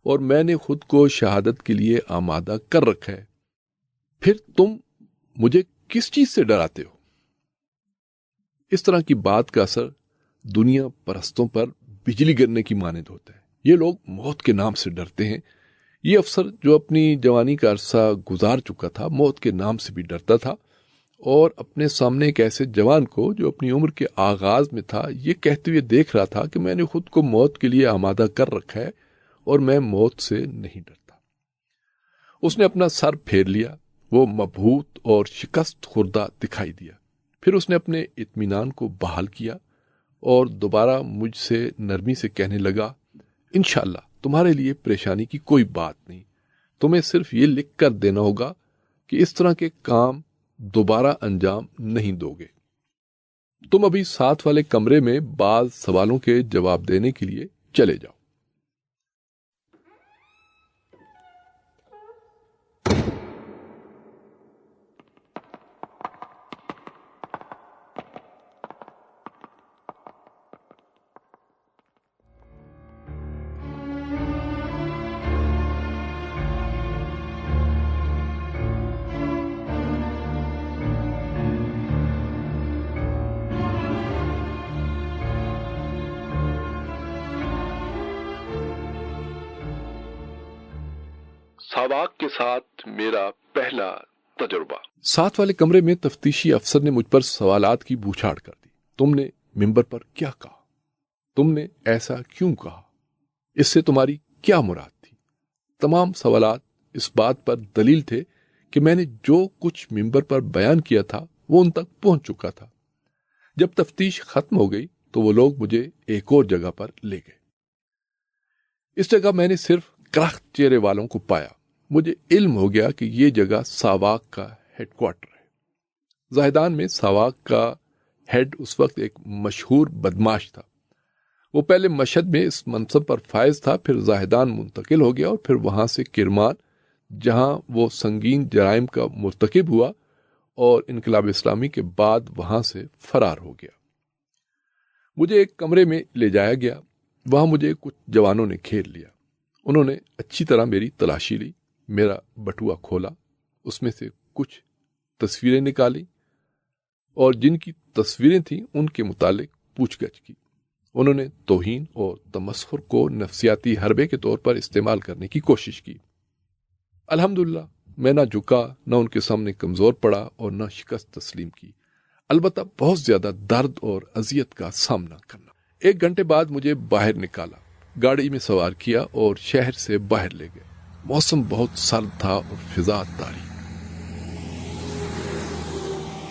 Speaker 2: اور میں نے خود کو شہادت کے لیے آمادہ کر رکھا ہے. پھر تم مجھے کس چیز سے ڈراتے ہو؟ اس طرح کی بات کا اثر دنیا پرستوں پر بجلی گرنے کی مانند ہوتا ہے. یہ لوگ موت کے نام سے ڈرتے ہیں. یہ افسر جو اپنی جوانی کا عرصہ گزار چکا تھا موت کے نام سے بھی ڈرتا تھا اور اپنے سامنے ایک ایسے جوان کو جو اپنی عمر کے آغاز میں تھا یہ کہتے ہوئے دیکھ رہا تھا کہ میں نے خود کو موت کے لیے آمادہ کر رکھا ہے اور میں موت سے نہیں ڈرتا. اس نے اپنا سر پھیر لیا. وہ مبہوت اور شکست خوردہ دکھائی دیا. پھر اس نے اپنے اطمینان کو بحال کیا اور دوبارہ مجھ سے نرمی سے کہنے لگا انشاءاللہ تمہارے لیے پریشانی کی کوئی بات نہیں. تمہیں صرف یہ لکھ کر دینا ہوگا کہ اس طرح کے کام دوبارہ انجام نہیں دو گے. تم ابھی ساتھ والے کمرے میں بعض سوالوں کے جواب دینے کے لیے چلے جاؤ. ساواک کے ساتھ میرا پہلا تجربہ. ساتھ والے کمرے میں تفتیشی افسر نے مجھ پر سوالات کی بوچھاڑ کر دی. تم نے ممبر پر کیا کہا؟ تم نے ایسا کیوں کہا؟ اس سے تمہاری کیا مراد تھی؟ تمام سوالات اس بات پر دلیل تھے کہ میں نے جو کچھ ممبر پر بیان کیا تھا وہ ان تک پہنچ چکا تھا. جب تفتیش ختم ہو گئی تو وہ لوگ مجھے ایک اور جگہ پر لے گئے. اس جگہ میں نے صرف کرخت چہرے والوں کو پایا. مجھے علم ہو گیا کہ یہ جگہ ساواک کا ہیڈ کوارٹر ہے. زاہدان میں ساواک کا ہیڈ اس وقت ایک مشہور بدماش تھا. وہ پہلے مشہد میں اس منصب پر فائز تھا، پھر زاہدان منتقل ہو گیا اور پھر وہاں سے کرمان جہاں وہ سنگین جرائم کا مرتکب ہوا اور انقلاب اسلامی کے بعد وہاں سے فرار ہو گیا. مجھے ایک کمرے میں لے جایا گیا. وہاں مجھے کچھ جوانوں نے گھیر لیا. انہوں نے اچھی طرح میری تلاشی لی. میرا بٹوا کھولا، اس میں سے کچھ تصویریں نکالی اور جن کی تصویریں تھیں ان کے متعلق پوچھ گچھ کی. انہوں نے توہین اور تمسخر کو نفسیاتی حربے کے طور پر استعمال کرنے کی کوشش کی. الحمدللہ میں نہ جھکا، نہ ان کے سامنے کمزور پڑا اور نہ شکست تسلیم کی، البتہ بہت زیادہ درد اور اذیت کا سامنا کرنا. 1 گھنٹے بعد مجھے باہر نکالا، گاڑی میں سوار کیا اور شہر سے باہر لے گئے. موسم بہت سرد تھا اور فضا تاریک.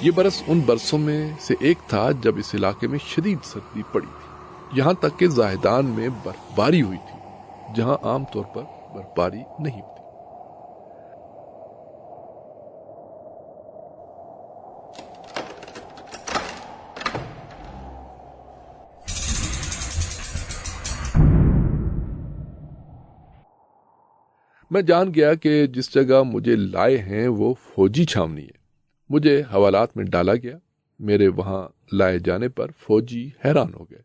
Speaker 2: یہ برس ان برسوں میں سے ایک تھا جب اس علاقے میں شدید سردی پڑی تھی. یہاں تک کہ زاہدان میں برف باری ہوئی تھی جہاں عام طور پر برف باری نہیں ہوتی۔ میں جان گیا کہ جس جگہ مجھے لائے ہیں وہ فوجی چھاونی ہے۔ مجھے حوالات میں ڈالا گیا۔ میرے وہاں لائے جانے پر فوجی حیران ہو گئے۔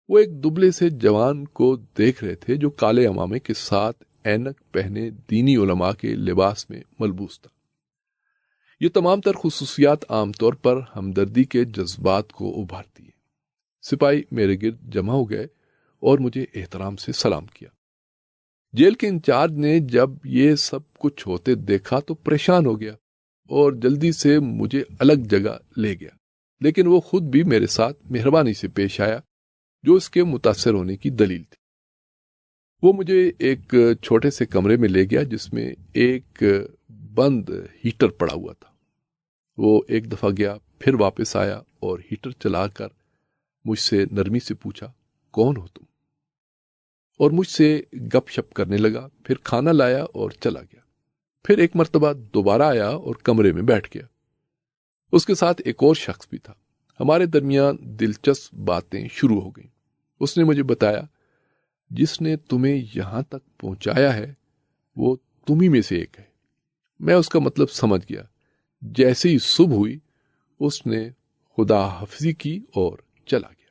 Speaker 2: وہ ایک دبلے سے جوان کو دیکھ رہے تھے جو کالے عمامے کے ساتھ اینک پہنے دینی علماء کے لباس میں ملبوس تھا۔ یہ تمام تر خصوصیات عام طور پر ہمدردی کے جذبات کو ابھارتی ہیں۔ سپاہی میرے گرد جمع ہو گئے اور مجھے احترام سے سلام کیا۔ جیل کے انچارج نے جب یہ سب کچھ ہوتے دیکھا تو پریشان ہو گیا اور جلدی سے مجھے الگ جگہ لے گیا، لیکن وہ خود بھی میرے ساتھ مہربانی سے پیش آیا جو اس کے متاثر ہونے کی دلیل تھی۔ وہ مجھے ایک چھوٹے سے کمرے میں لے گیا جس میں ایک بند ہیٹر پڑا ہوا تھا۔ وہ ایک دفعہ گیا، پھر واپس آیا اور ہیٹر چلا کر مجھ سے نرمی سے پوچھا، کون ہو تم؟ اور مجھ سے گپ شپ کرنے لگا، پھر کھانا لایا اور چلا گیا۔ پھر ایک مرتبہ دوبارہ آیا اور کمرے میں بیٹھ گیا۔ اس کے ساتھ ایک اور شخص بھی تھا۔ ہمارے درمیان دلچسپ باتیں شروع ہو گئیں۔ اس نے مجھے بتایا، جس نے تمہیں یہاں تک پہنچایا ہے وہ تمہیں میں سے ایک ہے۔ میں اس کا مطلب سمجھ گیا۔ جیسے ہی صبح ہوئی اس نے خدا حافظی کی اور چلا گیا۔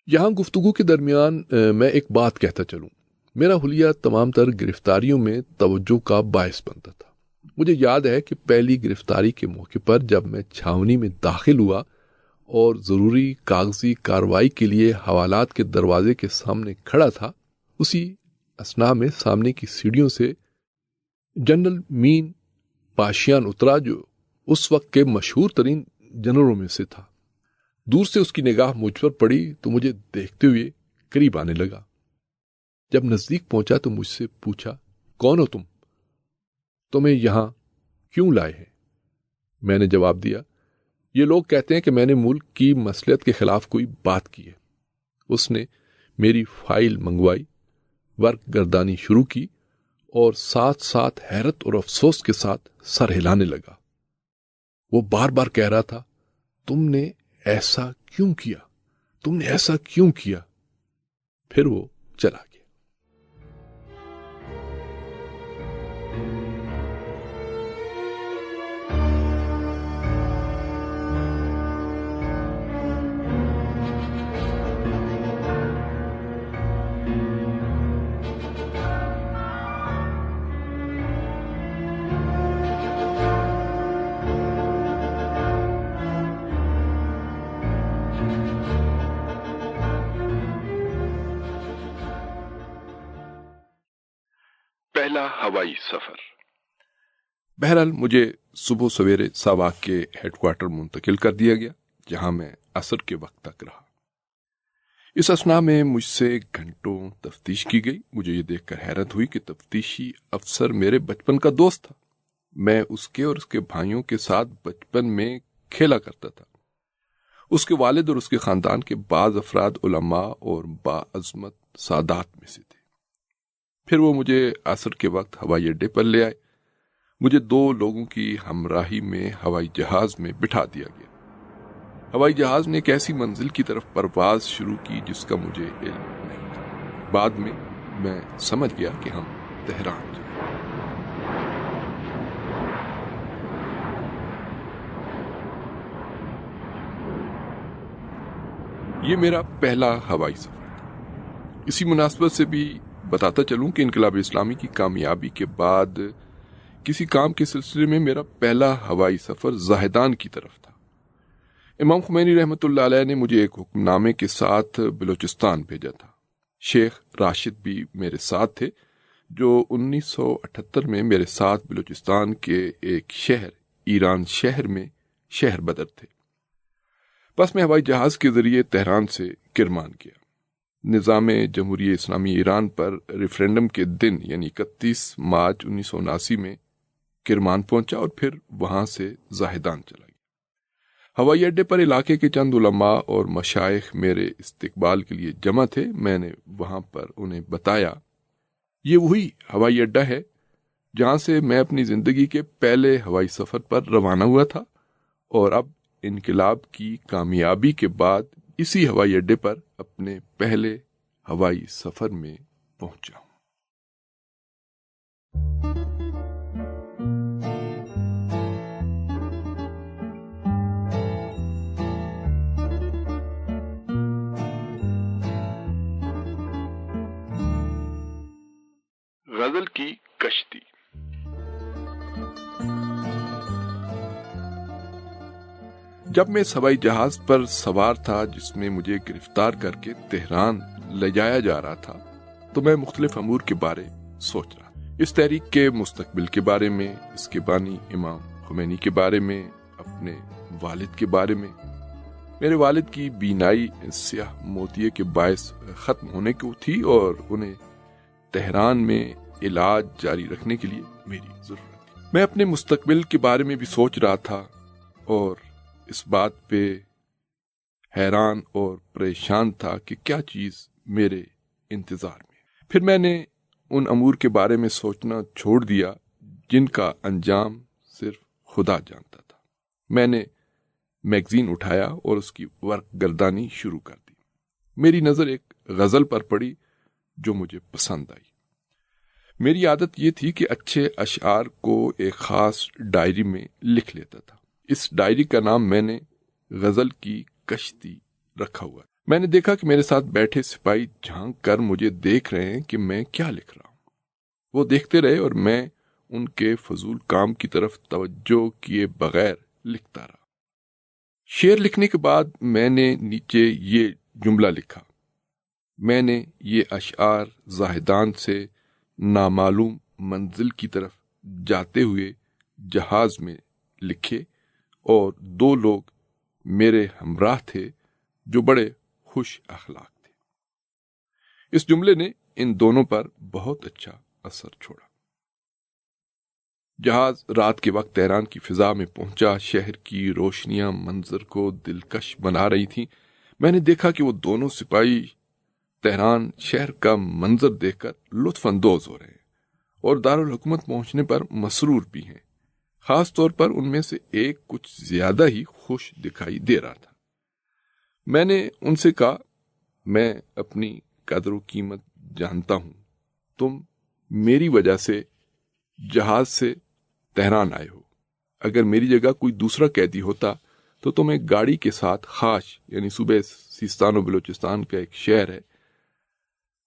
Speaker 2: یہاں گفتگو کے درمیان میں ایک بات کہتا چلوں۔ میرا حلیہ تمام تر گرفتاریوں میں توجہ کا باعث بنتا تھا۔ مجھے یاد ہے کہ پہلی گرفتاری کے موقع پر جب میں چھاونی میں داخل ہوا اور ضروری کاغذی کارروائی کے لیے حوالات کے دروازے کے سامنے کھڑا تھا، اسی اثناء میں سامنے کی سیڑھیوں سے جنرل مین پاشیان اترا جو اس وقت کے مشہور ترین جنرلوں میں سے تھا۔ دور سے اس کی نگاہ مجھ پر پڑی تو مجھے دیکھتے ہوئے قریب آنے لگا۔ جب نزدیک پہنچا تو مجھ سے پوچھا، کون ہو تم؟ تمہیں یہاں کیوں لائے ہیں؟ میں نے جواب دیا، یہ لوگ کہتے ہیں کہ میں نے ملک کی مصلحت کے خلاف کوئی بات کی ہے۔ اس نے میری فائل منگوائی، ورق گردانی شروع کی اور ساتھ ساتھ حیرت اور افسوس کے ساتھ سر ہلانے لگا۔ وہ بار بار کہہ رہا تھا، تم نے ایسا کیوں کیا؟ تم نے ایسا کیوں کیا؟ پھر وہ چلا گیا۔ پہلا ہوائی سفر۔ بہرحال مجھے صبح سویرے ساواک کے ہیڈ کوارٹر منتقل کر دیا گیا جہاں میں عصر کے وقت تک رہا۔ اس اثناء میں مجھ سے گھنٹوں تفتیش کی گئی۔ مجھے یہ دیکھ کر حیرت ہوئی کہ تفتیشی افسر میرے بچپن کا دوست تھا۔ میں اس کے اور اس کے بھائیوں کے ساتھ بچپن میں کھیلا کرتا تھا۔ اس کے والد اور اس کے خاندان کے بعض افراد علماء اور باعظمت سادات میں سے تھے۔ پھر وہ مجھے عصر کے وقت ہوائی اڈے پر لے آئے۔ مجھے 2 لوگوں کی ہمراہی میں ہوائی جہاز میں بٹھا دیا گیا۔ ہوائی جہاز نے ایک ایسی منزل کی طرف پرواز شروع کی جس کا مجھے علم نہیں تھا۔ بعد میں سمجھ گیا کہ ہم تہران جائیں۔ یہ میرا پہلا ہوائی سفر تھا۔ اسی مناسبت سے بھی بتاتا چلوں کہ انقلاب اسلامی کی کامیابی کے بعد کسی کام کے سلسلے میں میرا پہلا ہوائی سفر زاہدان کی طرف تھا۔ امام خمینی رحمۃ اللہ علیہ نے مجھے ایک حکم نامے کے ساتھ بلوچستان بھیجا تھا۔ شیخ راشد بھی میرے ساتھ تھے جو 1978 میں میرے ساتھ بلوچستان کے ایک شہر ایران شہر میں شہر بدر تھے۔ بس میں ہوائی جہاز کے ذریعے تہران سے کرمان گیا۔ نظام جمہوریہ اسلامی ایران پر ریفرینڈم کے دن یعنی 31 مارچ 1979 میں کرمان پہنچا اور پھر وہاں سے زاہدان چلا گیا۔ ہوائی اڈے پر علاقے کے چند علماء اور مشائخ میرے استقبال کے لیے جمع تھے۔ میں نے وہاں پر انہیں بتایا یہ وہی ہوائی اڈا ہے جہاں سے میں اپنی زندگی کے پہلے ہوائی سفر پر روانہ ہوا تھا، اور اب انقلاب کی کامیابی کے بعد اسی ہوائی اڈے پر اپنے پہلے ہوائی سفر میں پہنچا ہوں۔ غزل کی کشتی۔ جب میں اس ہوائی جہاز پر سوار تھا جس میں مجھے گرفتار کر کے تہران لے جایا جا رہا تھا، تو میں مختلف امور کے بارے سوچ رہا، اس تحریک کے مستقبل کے بارے میں، اس کے بانی امام خمینی کے بارے میں، اپنے والد کے بارے میں۔ میرے والد کی بینائی سیاہ موتیے کے باعث ختم ہونے کو تھی اور انہیں تہران میں علاج جاری رکھنے کے لیے میری ضرورت تھی۔ میں اپنے مستقبل کے بارے میں بھی سوچ رہا تھا اور اس بات پہ حیران اور پریشان تھا کہ کیا چیز میرے انتظار میں۔ پھر میں نے ان امور کے بارے میں سوچنا چھوڑ دیا جن کا انجام صرف خدا جانتا تھا۔ میں نے میگزین اٹھایا اور اس کی ورق گردانی شروع کر دی۔ میری نظر ایک غزل پر پڑی جو مجھے پسند آئی۔ میری عادت یہ تھی کہ اچھے اشعار کو ایک خاص ڈائری میں لکھ لیتا تھا۔ اس ڈائری کا نام میں نے غزل کی کشتی رکھا ہوا۔ میں نے دیکھا کہ میرے ساتھ بیٹھے سپاہی جھانک کر مجھے دیکھ رہے ہیں کہ میں کیا لکھ رہا ہوں۔ وہ دیکھتے رہے اور میں ان کے فضول کام کی طرف توجہ کیے بغیر لکھتا رہا۔ شعر لکھنے کے بعد میں نے نیچے یہ جملہ لکھا، میں نے یہ اشعار زاہدان سے نامعلوم منزل کی طرف جاتے ہوئے جہاز میں لکھے اور دو لوگ میرے ہمراہ تھے جو بڑے خوش اخلاق تھے۔ اس جملے نے ان دونوں پر بہت اچھا اثر چھوڑا۔ جہاز رات کے وقت تہران کی فضا میں پہنچا۔ شہر کی روشنیاں منظر کو دلکش بنا رہی تھیں۔ میں نے دیکھا کہ وہ دونوں سپاہی تہران شہر کا منظر دیکھ کر لطف اندوز ہو رہے ہیں اور دارالحکومت پہنچنے پر مسرور بھی ہیں۔ خاص طور پر ان میں سے ایک کچھ زیادہ ہی خوش دکھائی دے رہا تھا۔ میں نے ان سے کہا، میں اپنی قدر و قیمت جانتا ہوں، تم میری وجہ سے جہاز سے تہران آئے ہو۔ اگر میری جگہ کوئی دوسرا قیدی ہوتا تو تمہیں گاڑی کے ساتھ خاش یعنی صوبہ سیستان و بلوچستان کا ایک شہر ہے،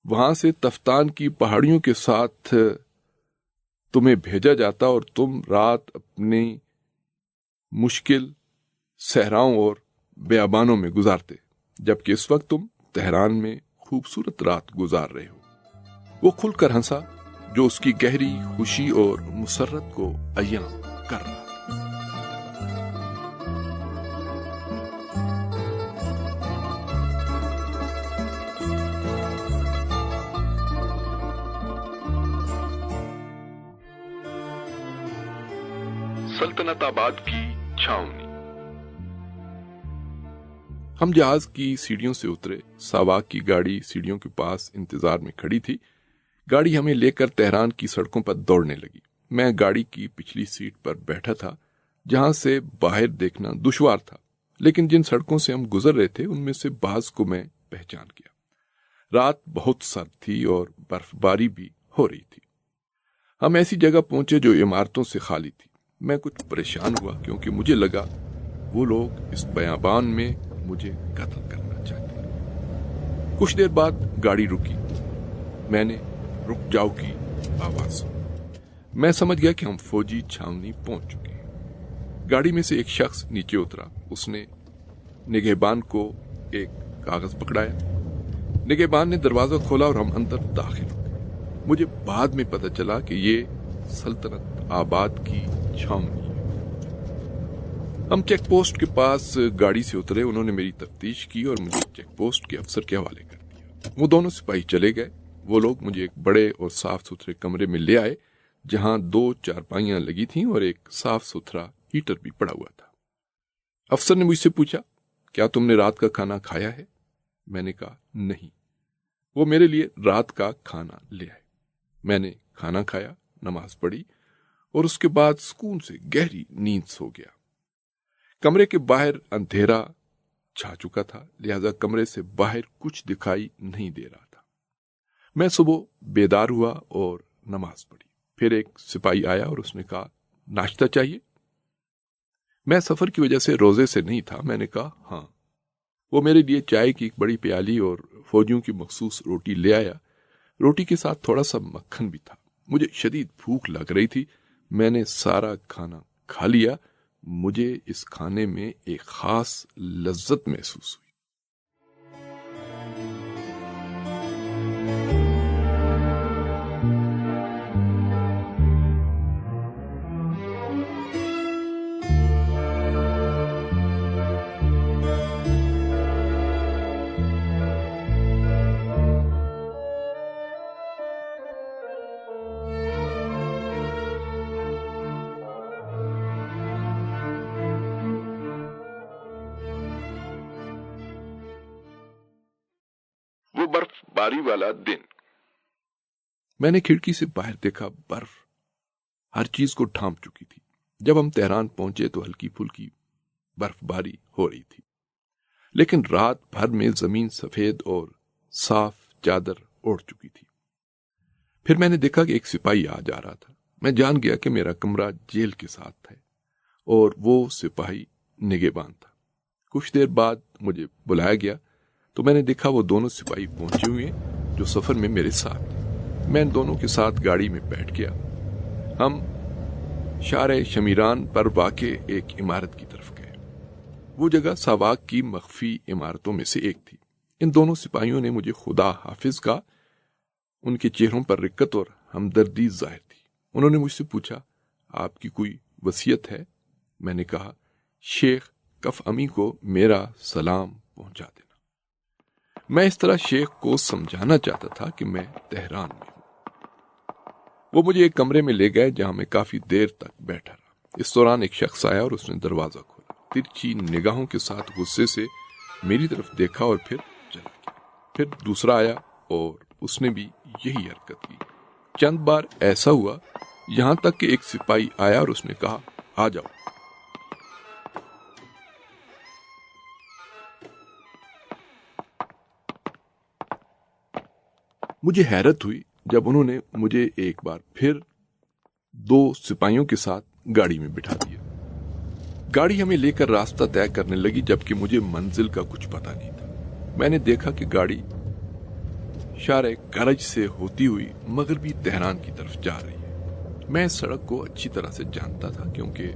Speaker 2: وہاں سے تفتان کی پہاڑیوں کے ساتھ تمہیں بھیجا جاتا اور تم رات اپنی مشکل صحراؤں اور بیابانوں میں گزارتے، جبکہ اس وقت تم تہران میں خوبصورت رات گزار رہے ہو۔ وہ کھل کر ہنسا جو اس کی گہری خوشی اور مسرت کو عیاں کر رہا تھا۔ سلطنت آباد کی چھاؤنی۔ ہم جہاز کی سیڑھیوں سے اترے۔ ساواک کی گاڑی سیڑھیوں کے پاس انتظار میں کھڑی تھی۔ گاڑی ہمیں لے کر تہران کی سڑکوں پر دوڑنے لگی۔ میں گاڑی کی پچھلی سیٹ پر بیٹھا تھا جہاں سے باہر دیکھنا دشوار تھا، لیکن جن سڑکوں سے ہم گزر رہے تھے ان میں سے بعض کو میں پہچان گیا۔ رات بہت سرد تھی اور برف باری بھی ہو رہی تھی۔ ہم ایسی جگہ پہنچے جو عمارتوں سے خالی تھی۔ میں کچھ پریشان ہوا کیونکہ مجھے لگا وہ لوگ اس بیابان میں مجھے قتل کرنا چاہتے ہیں۔ کچھ دیر بعد گاڑی رکی۔ میں نے رک جاؤ کی آواز سنی۔ میں سمجھ گیا کہ ہم فوجی چھاونی پہنچ چکے ہیں۔ گاڑی میں سے ایک شخص نیچے اترا۔ اس نے نگہبان کو ایک کاغذ پکڑایا۔ نگہبان نے دروازہ کھولا اور ہم اندر داخل ہو گئے۔ مجھے بعد میں پتہ چلا کہ یہ سلطنت آباد کی چھاونی ہے۔ ہم چیک پوسٹ کے پاس گاڑی سے اترے۔ انہوں نے میری تفتیش کی اور مجھے چیک پوسٹ کے افسر کے حوالے کر دیا۔ وہ دونوں سپاہی چلے گئے۔ وہ لوگ مجھے ایک بڑے اور صاف ستھرے کمرے میں لے آئے جہاں 2 چارپائیاں لگی تھیں اور ایک صاف ستھرا ہیٹر بھی پڑا ہوا تھا۔ افسر نے مجھ سے پوچھا کیا تم نے رات کا کھانا کھایا ہے؟ میں نے کہا نہیں۔ وہ میرے لیے رات کا کھانا لے آئے۔ میں نے کھانا کھایا، نماز پڑھی اور اس کے بعد سکون سے گہری نیند سو گیا۔ کمرے کے باہر اندھیرا چھا چکا تھا، لہذا کمرے سے باہر کچھ دکھائی نہیں دے رہا تھا۔ میں صبح بیدار ہوا اور نماز پڑھی۔ پھر ایک سپاہی آیا اور اس نے کہا ناشتہ چاہیے؟ میں سفر کی وجہ سے روزے سے نہیں تھا۔ میں نے کہا ہاں۔ وہ میرے لیے چائے کی ایک بڑی پیالی اور فوجیوں کی مخصوص روٹی لے آیا۔ روٹی کے ساتھ تھوڑا سا مکھن بھی تھا۔ مجھے شدید بھوک لگ رہی تھی۔ میں نے سارا کھانا کھا لیا۔ مجھے اس کھانے میں ایک خاص لذت محسوس ہوئی۔ وہ برف باری والا دن۔ میں نے کھڑکی سے باہر دیکھا، برف ہر چیز کو ڈھانپ چکی تھی۔ جب ہم تہران پہنچے تو ہلکی پھلکی برف باری ہو رہی تھی، لیکن رات بھر میں زمین سفید اور صاف چادر اوڑھ چکی تھی۔ پھر میں نے دیکھا کہ ایک سپاہی آ جا رہا تھا۔ میں جان گیا کہ میرا کمرہ جیل کے ساتھ ہے اور وہ سپاہی نگہبان تھا۔ کچھ دیر بعد مجھے بلایا گیا تو میں نے دیکھا وہ دونوں سپاہی پہنچے ہوئے جو سفر میں میرے ساتھ تھے۔ میں ان دونوں کے ساتھ گاڑی میں بیٹھ گیا۔ ہم شارع شمیران پر واقع ایک عمارت کی طرف گئے۔ وہ جگہ ساواک کی مخفی عمارتوں میں سے ایک تھی۔ ان دونوں سپاہیوں نے مجھے خدا حافظ کہا۔ ان کے چہروں پر رقت اور ہمدردی ظاہر تھی۔ انہوں نے مجھ سے پوچھا آپ کی کوئی وصیت ہے؟ میں نے کہا شیخ کف امی کو میرا سلام پہنچا دینا۔ میں اس طرح شیخ کو سمجھانا چاہتا تھا کہ میں تہران میں ہوں۔ وہ مجھے ایک کمرے میں لے گئے جہاں میں کافی دیر تک بیٹھا رہا۔ اس دوران ایک شخص آیا اور اس نے دروازہ کھولا، ترچھی نگاہوں کے ساتھ غصے سے میری طرف دیکھا اور پھر چلا گیا۔ پھر دوسرا آیا اور اس نے بھی یہی حرکت کی۔ چند بار ایسا ہوا، یہاں تک کہ ایک سپاہی آیا اور اس نے کہا آ جاؤ۔ مجھے حیرت ہوئی جب انہوں نے مجھے ایک بار پھر دو سپاہیوں کے ساتھ گاڑی میں بٹھا دیا۔ گاڑی ہمیں لے کر راستہ طے کرنے لگی جبکہ مجھے منزل کا کچھ پتہ نہیں تھا۔ میں نے دیکھا کہ گاڑی شارع کرج سے ہوتی ہوئی مغربی تہران کی طرف جا رہی ہے۔ میں اس سڑک کو اچھی طرح سے جانتا تھا کیونکہ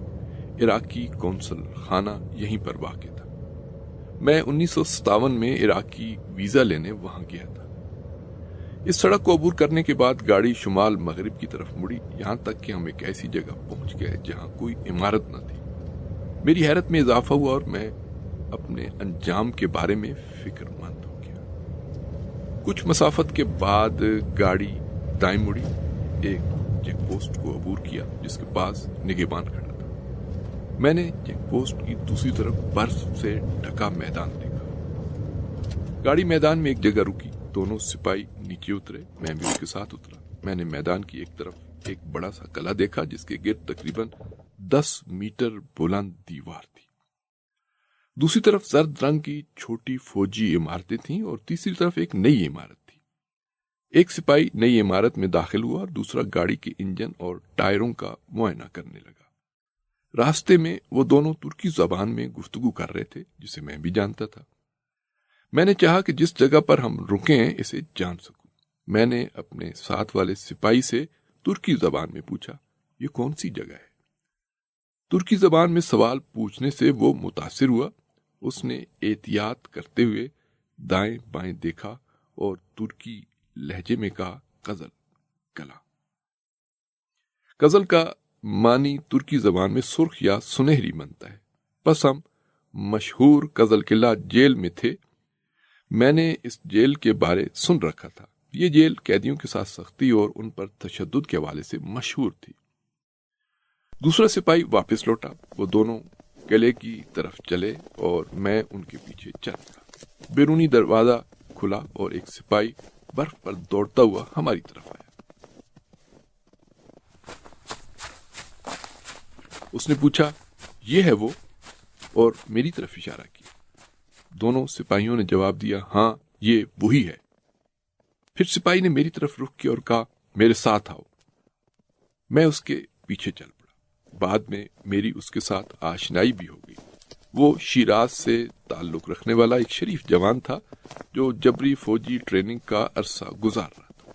Speaker 2: عراقی قونصل خانہ یہیں پر واقع تھا۔ میں 1957 میں عراقی ویزا لینے وہاں گیا تھا۔ اس سڑک کو عبور کرنے کے بعد گاڑی شمال مغرب کی طرف مڑی، یہاں تک کہ ہم ایک ایسی جگہ پہنچ گئے جہاں کوئی عمارت نہ تھی۔ میری حیرت میں اضافہ ہوا اور میں اپنے انجام کے بارے میں فکر مند ہو گیا۔ کچھ مسافت کے بعد گاڑی دائیں مڑی، ایک چیک پوسٹ کو عبور کیا جس کے پاس نگہبان کھڑا تھا۔ میں نے چیک پوسٹ کی دوسری طرف برف سے ڈھکا میدان دیکھا۔ گاڑی میدان میں ایک جگہ رکی، دونوں سپاہی نیچے اترے، میں بھی اس کے ساتھ اترا۔ میں نے میدان کی ایک طرف ایک بڑا سا قلعہ دیکھا جس کے گرد تقریباً 10 میٹر بلند دیوار تھی۔ دوسری طرف زرد رنگ کی چھوٹی فوجی عمارتیں تھیں اور تیسری طرف ایک نئی عمارت تھی۔ ایک سپاہی نئی عمارت میں داخل ہوا اور دوسرا گاڑی کے انجن اور ٹائروں کا معائنہ کرنے لگا۔ راستے میں وہ دونوں ترکی زبان میں گفتگو کر رہے تھے جسے میں بھی جانتا تھا۔ میں نے چاہا کہ جس جگہ پر ہم رکے ہیں اسے جان سکوں۔ میں نے اپنے ساتھ والے سپاہی سے ترکی زبان میں پوچھا یہ کون سی جگہ ہے؟ ترکی زبان میں سوال پوچھنے سے وہ متاثر ہوا۔ اس نے احتیاط کرتے ہوئے دائیں بائیں دیکھا اور ترکی لہجے میں کہا قزل قلعہ۔ قزل کا معنی ترکی زبان میں سرخ یا سنہری بنتا ہے۔ پس ہم مشہور قزل قلعہ جیل میں تھے۔ میں نے اس جیل کے بارے سن رکھا تھا۔ یہ جیل قیدیوں کے ساتھ سختی اور ان پر تشدد کے حوالے سے مشہور تھی۔ دوسرا سپاہی واپس لوٹا۔ وہ دونوں قلعے کی طرف چلے اور میں ان کے پیچھے چل پڑا۔ بیرونی دروازہ کھلا اور ایک سپاہی برف پر دوڑتا ہوا ہماری طرف آیا۔ اس نے پوچھا، یہ ہے وہ؟ اور میری طرف اشارہ کیا۔ دونوں سپاہیوں نے جواب دیا، ہاں یہ وہی ہے۔ پھر سپاہی نے میری طرف رخ کیا اور کہا، میرے ساتھ آؤ۔ میں اس کے پیچھے چل پڑا۔ بعد میں میری اس کے ساتھ آشنائی بھی ہو گئی۔ وہ شیراز سے تعلق رکھنے والا ایک شریف جوان تھا جو جبری فوجی ٹریننگ کا عرصہ گزار رہا تھا۔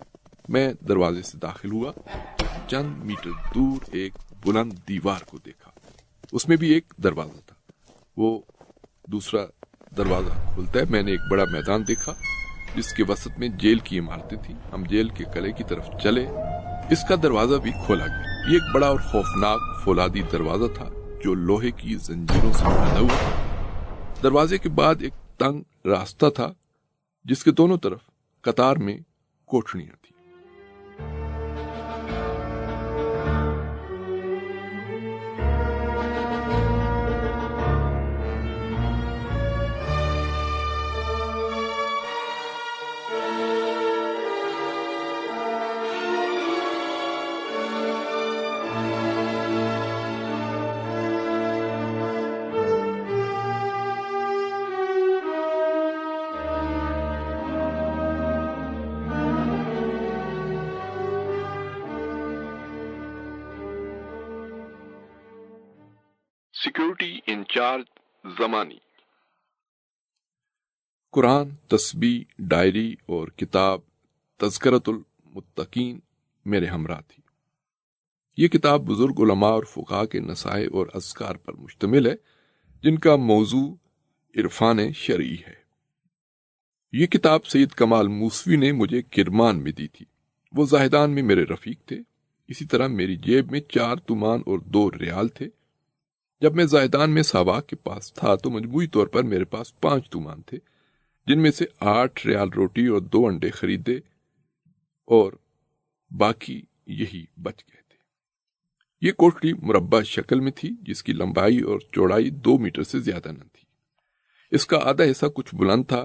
Speaker 2: میں دروازے سے داخل ہوا، چند میٹر دور ایک بلند دیوار کو دیکھا، اس میں بھی ایک دروازہ تھا۔ وہ دوسرا دروازہ کھولتا ہے، میں نے ایک بڑا میدان دیکھا جس کے وسط میں جیل کی عمارتیں تھیں۔ ہم جیل کے قلعے کی طرف چلے، اس کا دروازہ بھی کھولا گیا۔ یہ ایک بڑا اور خوفناک فولادی دروازہ تھا جو لوہے کی زنجیروں سے بندھا ہوا تھا۔ دروازے کے بعد ایک تنگ راستہ تھا جس کے دونوں طرف قطار میں کوٹھڑیاں تھیں۔ سیکیورٹی انچارج زمانی۔ قرآن، تسبیح، ڈائری اور کتاب تذکرۃ المتقین میرے ہمراہ تھی۔ یہ کتاب بزرگ علماء اور فقہاء کے نصائح اور اذکار پر مشتمل ہے جن کا موضوع عرفان شرعی ہے۔ یہ کتاب سید کمال موسوی نے مجھے کرمان میں دی تھی۔ وہ زاہدان میں میرے رفیق تھے۔ اسی طرح میری جیب میں 4 تومان اور 2 ریال تھے۔ جب میں زاہدان میں ساواک کے پاس تھا تو مجموعی طور پر میرے پاس 5 تومان تھے، جن میں سے 8 ریال روٹی اور 2 انڈے خریدے اور باقی یہی بچ گئے تھے۔ یہ کوٹھڑی مربع شکل میں تھی جس کی لمبائی اور چوڑائی 2 میٹر سے زیادہ نہ تھی۔ اس کا آدھا حصہ کچھ بلند تھا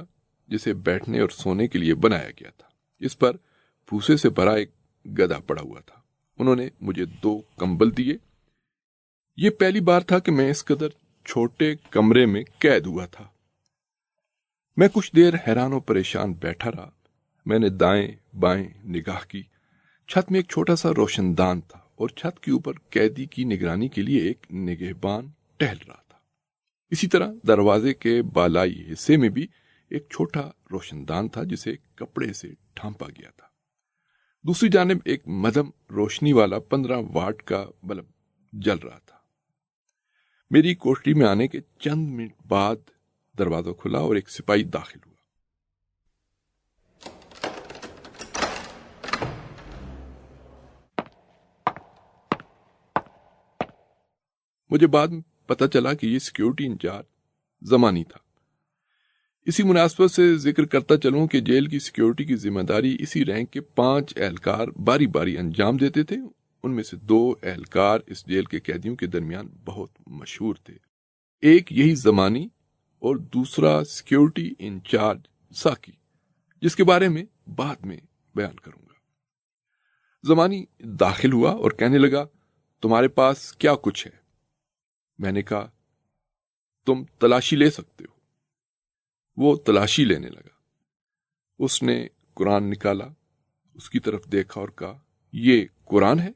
Speaker 2: جسے بیٹھنے اور سونے کے لیے بنایا گیا تھا۔ اس پر پھوسے سے بھرا ایک گدا پڑا ہوا تھا۔ انہوں نے مجھے 2 کمبل دیے۔ یہ پہلی بار تھا کہ میں اس قدر چھوٹے کمرے میں قید ہوا تھا۔ میں کچھ دیر حیران و پریشان بیٹھا رہا۔ میں نے دائیں بائیں نگاہ کی۔ چھت میں ایک چھوٹا سا روشن دان تھا اور چھت کے اوپر قیدی کی نگرانی کے لیے ایک نگہبان ٹہل رہا تھا۔ اسی طرح دروازے کے بالائی حصے میں بھی ایک چھوٹا روشن دان تھا جسے کپڑے سے ڈھانپا گیا تھا۔ دوسری جانب ایک مدھم روشنی والا 15 واٹ کا بلب جل رہا تھا۔ میری کوٹھڑی میں آنے کے چند منٹ بعد دروازہ کھلا اور ایک سپاہی داخل ہوا۔ مجھے بعد میں پتہ چلا کہ یہ سیکیورٹی انچارج زمانی تھا۔ اسی مناسبت سے ذکر کرتا چلوں کہ جیل کی سیکیورٹی کی ذمہ داری اسی رینک کے 5 اہلکار باری باری انجام دیتے تھے۔ ان میں سے 2 اہلکار اس جیل کے قیدیوں کے درمیان بہت مشہور تھے۔ ایک یہی زمانی اور دوسرا سیکیورٹی انچارج ساکی، جس کے بارے میں بعد میں بیان کروں گا۔ زمانی داخل ہوا اور کہنے لگا، تمہارے پاس کیا کچھ ہے؟ میں نے کہا، تم تلاشی لے سکتے ہو۔ وہ تلاشی لینے لگا۔ اس نے قرآن نکالا، اس کی طرف دیکھا اور کہا، یہ قرآن ہے؟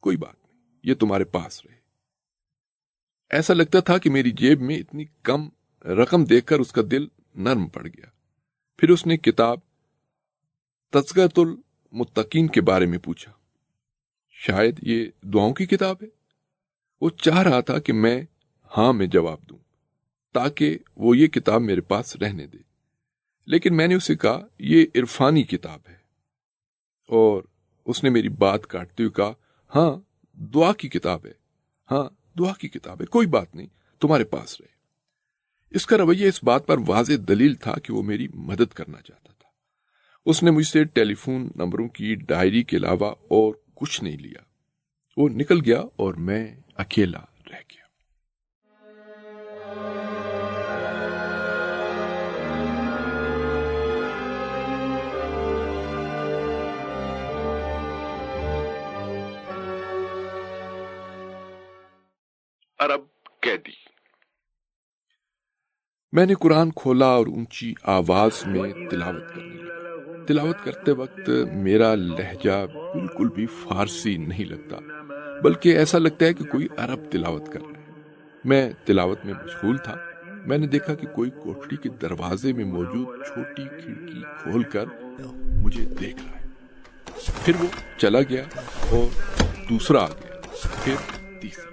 Speaker 2: کوئی بات نہیں، یہ تمہارے پاس رہے۔ ایسا لگتا تھا کہ میری جیب میں اتنی کم رقم دیکھ کر اس کا دل نرم پڑ گیا۔ پھر اس نے کتاب تذکرۃ المتقین کے بارے میں پوچھا۔ شاید یہ دعاؤں کی کتاب ہے۔ وہ چاہ رہا تھا کہ میں ہاں میں جواب دوں تاکہ وہ یہ کتاب میرے پاس رہنے دے، لیکن میں نے اسے کہا یہ عرفانی کتاب ہے، اور اس نے میری بات کاٹتے ہوئے کہا، ہاں دعا کی کتاب ہے، ہاں دعا کی کتاب ہے، کوئی بات نہیں، تمہارے پاس رہے۔ اس کا رویہ اس بات پر واضح دلیل تھا کہ وہ میری مدد کرنا چاہتا تھا۔ اس نے مجھ سے ٹیلی فون نمبروں کی ڈائری کے علاوہ اور کچھ نہیں لیا۔ وہ نکل گیا اور میں اکیلا رہ گیا۔ عرب قیدی۔ میں نے قرآن کھولا اور اونچی آواز میں تلاوت کرنے لگا۔ تلاوت کرتے وقت میرا لہجہ بالکل بھی فارسی نہیں لگتا، بلکہ ایسا لگتا ہے کہ کوئی عرب تلاوت کر رہا ہے۔ میں تلاوت میں مشغول تھا، میں نے دیکھا کہ کوئی کوٹڑی کے دروازے میں موجود چھوٹی کھڑکی کھول کر مجھے دیکھ رہا ہے۔ پھر وہ چلا گیا اور دوسرا آ گیا، پھر تیسرا۔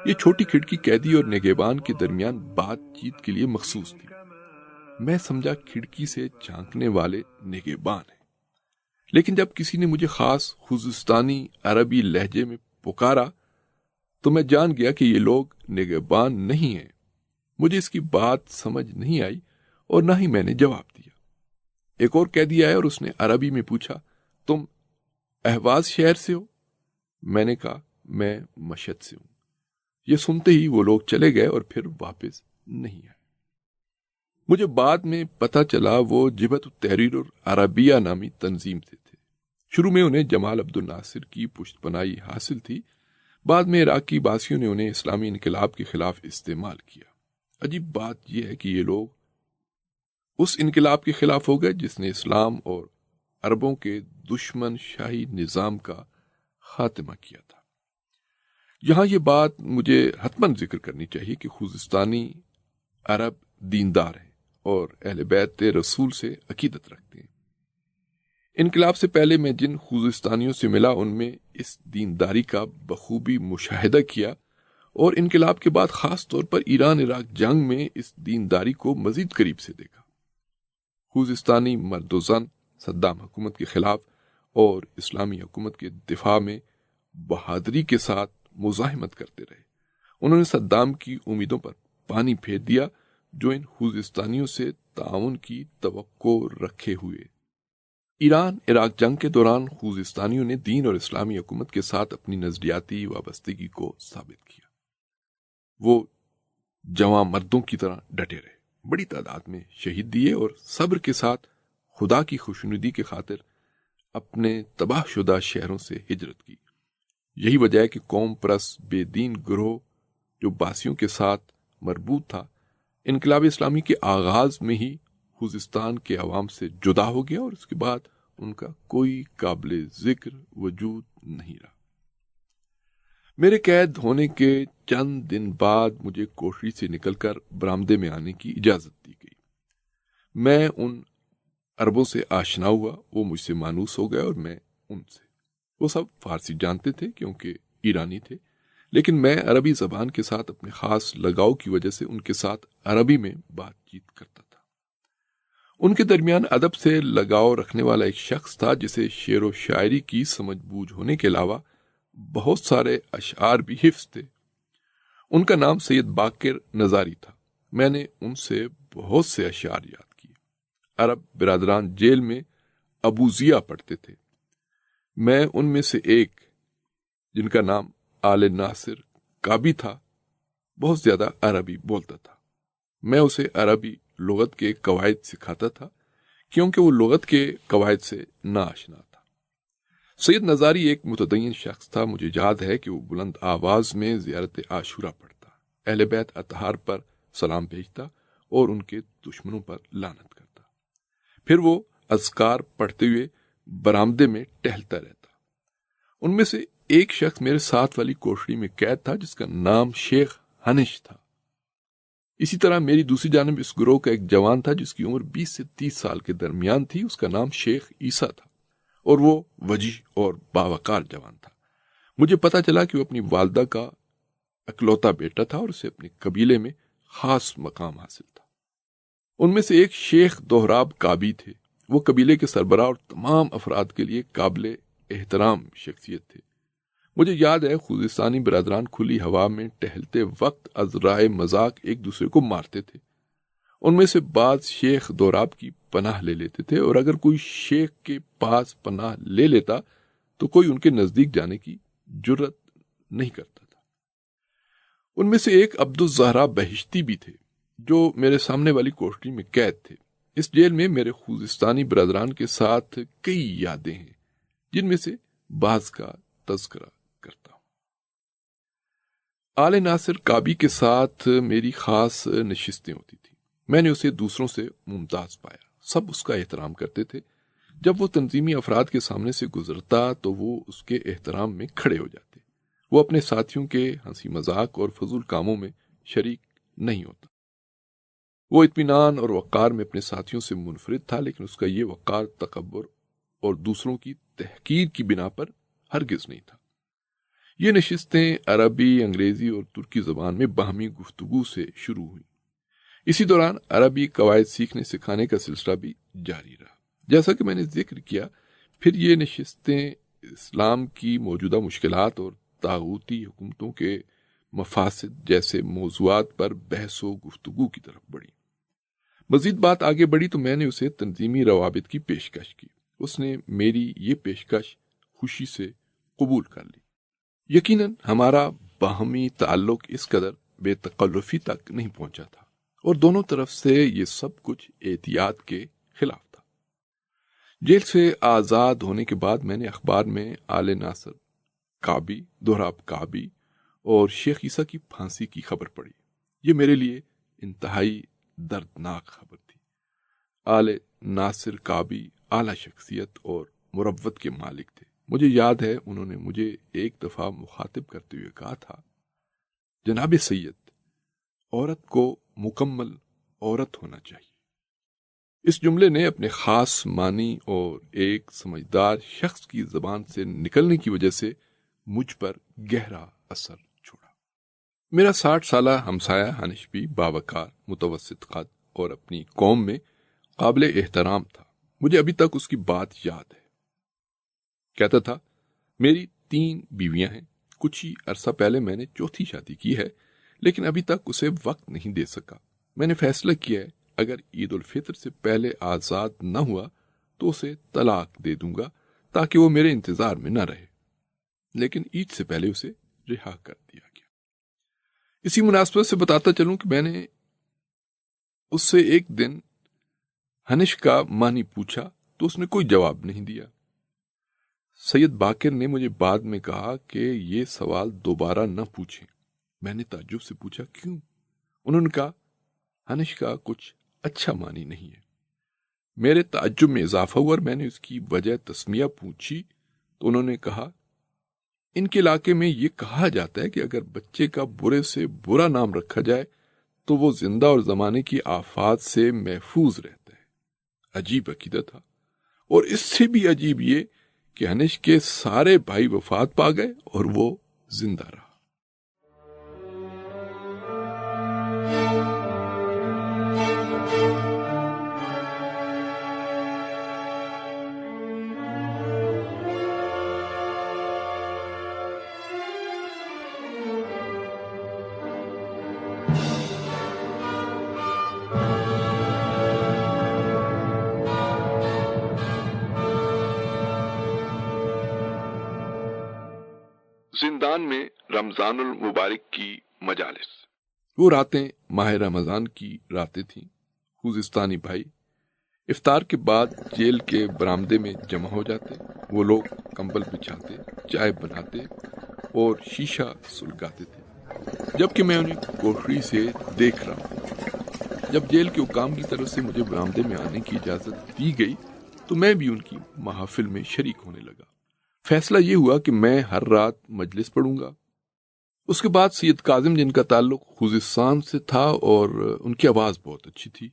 Speaker 2: یہ چھوٹی کھڑکی قیدی اور نگہبان کے درمیان بات چیت کے لیے مخصوص تھی۔ میں سمجھا کھڑکی سے جھانکنے والے نگہبان ہیں، لیکن جب کسی نے مجھے خاص خوزستانی عربی لہجے میں پکارا تو میں جان گیا کہ یہ لوگ نگہبان نہیں ہیں۔ مجھے اس کی بات سمجھ نہیں آئی اور نہ ہی میں نے جواب دیا۔ ایک اور قیدی آیا اور اس نے عربی میں پوچھا، تم اہواز شہر سے ہو؟ میں نے کہا، میں مشہد سے ہوں۔ یہ سنتے ہی وہ لوگ چلے گئے اور پھر واپس نہیں آئے۔ مجھے بعد میں پتہ چلا وہ جبہت التحریر العربیہ نامی تنظیم سے تھے۔ شروع میں انہیں جمال عبد الناصر کی پشت پناہی حاصل تھی، بعد میں عراقی باسیوں نے انہیں اسلامی انقلاب کے خلاف استعمال کیا۔ عجیب بات یہ ہے کہ یہ لوگ اس انقلاب کے خلاف ہو گئے جس نے اسلام اور عربوں کے دشمن شاہی نظام کا خاتمہ کیا تھا۔ یہاں یہ بات مجھے حتماً ذکر کرنی چاہیے کہ خوزستانی عرب دیندار ہیں اور اہل بیت رسول سے عقیدت رکھتے ہیں۔ انقلاب سے پہلے میں جن خوزستانیوں سے ملا ان میں اس دینداری کا بخوبی مشاہدہ کیا، اور انقلاب کے بعد خاص طور پر ایران عراق جنگ میں اس دینداری کو مزید قریب سے دیکھا۔ خوزستانی مرد و زن صدام حکومت کے خلاف اور اسلامی حکومت کے دفاع میں بہادری کے ساتھ مزاحمت کرتے رہے۔ انہوں نے صدام کی امیدوں پر پانی پھیر دیا جو ان خوزستانیوں سے تعاون کی توقع رکھے ہوئے۔ ایران عراق جنگ کے دوران خوزستانیوں نے دین اور اسلامی حکومت کے ساتھ اپنی نظریاتی وابستگی کو ثابت کیا۔ وہ جواں مردوں کی طرح ڈٹے رہے، بڑی تعداد میں شہید دیے اور صبر کے ساتھ خدا کی خوشنودی کی خاطر اپنے تباہ شدہ شہروں سے ہجرت کی۔ یہی وجہ ہے کہ قوم پرست بے دین گروہ جو باسیوں کے ساتھ مربوط تھا، انقلاب اسلامی کے آغاز میں ہی خوزستان کے عوام سے جدا ہو گیا اور اس کے بعد ان کا کوئی قابل ذکر وجود نہیں رہا۔ میرے قید ہونے کے چند دن بعد مجھے کوٹڑی سے نکل کر برآمدے میں آنے کی اجازت دی گئی۔ میں ان عربوں سے آشنا ہوا، وہ مجھ سے مانوس ہو گئے اور میں ان سے۔ وہ سب فارسی جانتے تھے کیونکہ ایرانی تھے، لیکن میں عربی زبان کے ساتھ اپنے خاص لگاؤ کی وجہ سے ان کے ساتھ عربی میں بات چیت کرتا تھا۔ ان کے درمیان ادب سے لگاؤ رکھنے والا ایک شخص تھا جسے شعر و شاعری کی سمجھ بوجھ ہونے کے علاوہ بہت سارے اشعار بھی حفظ تھے۔ ان کا نام سید باقر نظاری تھا۔ میں نے ان سے بہت سے اشعار یاد کیے۔ عرب برادران جیل میں ابو ضیاء پڑھتے تھے۔ میں ان میں سے ایک، جن کا نام آل ناصر کابی تھا، بہت زیادہ عربی بولتا تھا۔ میں اسے عربی لغت کے قواعد سکھاتا تھا کیونکہ وہ لغت کے قواعد سے ناآشنا تھا۔ سید نظاری ایک متدین شخص تھا۔ مجھے یاد ہے کہ وہ بلند آواز میں زیارت عاشورہ پڑھتا، اہل بیت اطہار پر سلام بھیجتا اور ان کے دشمنوں پر لعنت کرتا۔ پھر وہ اذکار پڑھتے ہوئے برآمدے میں ٹہلتا رہتا۔ ان میں سے ایک شخص میرے ساتھ والی کوٹڑی میں قید تھا جس کا نام شیخ ہنش تھا۔ اسی طرح میری دوسری جانب اس گروہ کا ایک جوان تھا جس کی عمر 20 سے 30 سال کے درمیان تھی۔ اس کا نام شیخ عیسیٰ تھا اور وہ وجیح اور باوقار جوان تھا۔ مجھے پتا چلا کہ وہ اپنی والدہ کا اکلوتا بیٹا تھا اور اسے اپنے قبیلے میں خاص مقام حاصل تھا۔ ان میں سے ایک شیخ دہراب کابی تھے۔ وہ قبیلے کے سربراہ اور تمام افراد کے لیے قابل احترام شخصیت تھے۔ مجھے یاد ہے خوزستانی برادران کھلی ہوا میں ٹہلتے وقت از رائے مذاق ایک دوسرے کو مارتے تھے۔ ان میں سے بعض شیخ دوراب کی پناہ لے لیتے تھے اور اگر کوئی شیخ کے پاس پناہ لے لیتا تو کوئی ان کے نزدیک جانے کی جرت نہیں کرتا تھا۔ ان میں سے ایک عبد الزہرا بہشتی بھی تھے جو میرے سامنے والی کوٹڑی میں قید تھے۔ اس جیل میں میرے خوزستانی برادران کے ساتھ کئی یادیں ہیں جن میں سے بعض کا تذکرہ کرتا ہوں۔ آل ناصر کعبی کے ساتھ میری خاص نشستیں ہوتی تھیں۔ میں نے اسے دوسروں سے ممتاز پایا، سب اس کا احترام کرتے تھے۔ جب وہ تنظیمی افراد کے سامنے سے گزرتا تو وہ اس کے احترام میں کھڑے ہو جاتے۔ وہ اپنے ساتھیوں کے ہنسی مذاق اور فضول کاموں میں شریک نہیں ہوتا۔ وہ اطمینان اور وقار میں اپنے ساتھیوں سے منفرد تھا، لیکن اس کا یہ وقار تکبر اور دوسروں کی تحقیر کی بنا پر ہرگز نہیں تھا۔ یہ نشستیں عربی، انگریزی اور ترکی زبان میں باہمی گفتگو سے شروع ہوئیں۔ اسی دوران عربی قواعد سیکھنے سکھانے کا سلسلہ بھی جاری رہا۔ جیسا کہ میں نے ذکر کیا، پھر یہ نشستیں اسلام کی موجودہ مشکلات اور طاغوتی حکومتوں کے مفاسد جیسے موضوعات پر بحث و گفتگو کی طرف بڑھی۔ مزید بات آگے بڑھی تو میں نے اسے تنظیمی روابط کی پیشکش کی۔ اس نے میری یہ پیشکش خوشی سے قبول کر لی۔ یقیناً ہمارا باہمی تعلق اس قدر بے تکلفی تک نہیں پہنچا تھا، اور دونوں طرف سے یہ سب کچھ احتیاط کے خلاف تھا۔ جیل سے آزاد ہونے کے بعد میں نے اخبار میں آل ناصر کعبی، دوراب کعبی اور شیخ عیسیٰ کی پھانسی کی خبر پڑھی۔ یہ میرے لیے انتہائی دردناک خبر تھی۔ آل ناصر کعبی اعلیٰ شخصیت اور مروت کے مالک تھے۔ مجھے یاد ہے انہوں نے مجھے ایک دفعہ مخاطب کرتے ہوئے کہا تھا، جناب سید، عورت کو مکمل عورت ہونا چاہیے۔ اس جملے نے اپنے خاص معنی اور ایک سمجھدار شخص کی زبان سے نکلنے کی وجہ سے مجھ پر گہرا اثر چھوڑا۔ میرا 60 سالہ ہمسایہ ہانش بھی باوقار، متوسط قد اور اپنی قوم میں قابل احترام تھا۔ مجھے ابھی تک اس کی بات یاد ہے۔ کہتا تھا، میری 3 بیویاں ہیں، کچھ ہی عرصہ پہلے میں نے 4تھی شادی کی ہے، لیکن ابھی تک اسے وقت نہیں دے سکا۔ میں نے فیصلہ کیا ہے اگر عید الفطر سے پہلے آزاد نہ ہوا تو اسے طلاق دے دوں گا تاکہ وہ میرے انتظار میں نہ رہے، لیکن عید سے پہلے اسے رہا کر دیا گیا۔ اسی مناسبت سے بتاتا چلوں کہ میں نے اس سے ایک دن ہنش کا معنی پوچھا تو اس نے کوئی جواب نہیں دیا۔ سید باقر نے مجھے بعد میں کہا کہ یہ سوال دوبارہ نہ پوچھیں۔ میں نے تعجب سے پوچھا، کیوں؟ انہوں نے کہا، ہنش کا کچھ اچھا معنی نہیں ہے۔ میرے تعجب میں اضافہ ہوا اور میں نے اس کی وجہ تسمیہ پوچھی تو انہوں نے کہا، ان کے علاقے میں یہ کہا جاتا ہے کہ اگر بچے کا برے سے برا نام رکھا جائے تو وہ زندہ اور زمانے کی آفات سے محفوظ رہتا ہے۔ عجیب عقیدہ تھا، اور اس سے بھی عجیب یہ کہ ہنش کے سارے بھائی وفات پا گئے اور وہ زندہ رہا۔ زندان میں رمضان المبارک کی مجالس۔ وہ راتیں ماہ رمضان کی راتیں تھیں۔ خوزستانی بھائی افطار کے بعد جیل کے برآمدے میں جمع ہو جاتے۔ وہ لوگ کمبل بچھاتے، چائے بناتے اور شیشہ سلگاتے تھے، جبکہ میں انہیں کوٹری سے دیکھ رہا ہوں۔ جب جیل کے حکام کی طرف سے مجھے برآمدے میں آنے کی اجازت دی گئی تو میں بھی ان کی محافل میں شریک ہونے لگا۔ فیصلہ یہ ہوا کہ میں ہر رات مجلس پڑھوں گا۔ اس کے بعد سید کاظم، جن کا تعلق خوزستان سے تھا اور ان کی آواز بہت اچھی تھی،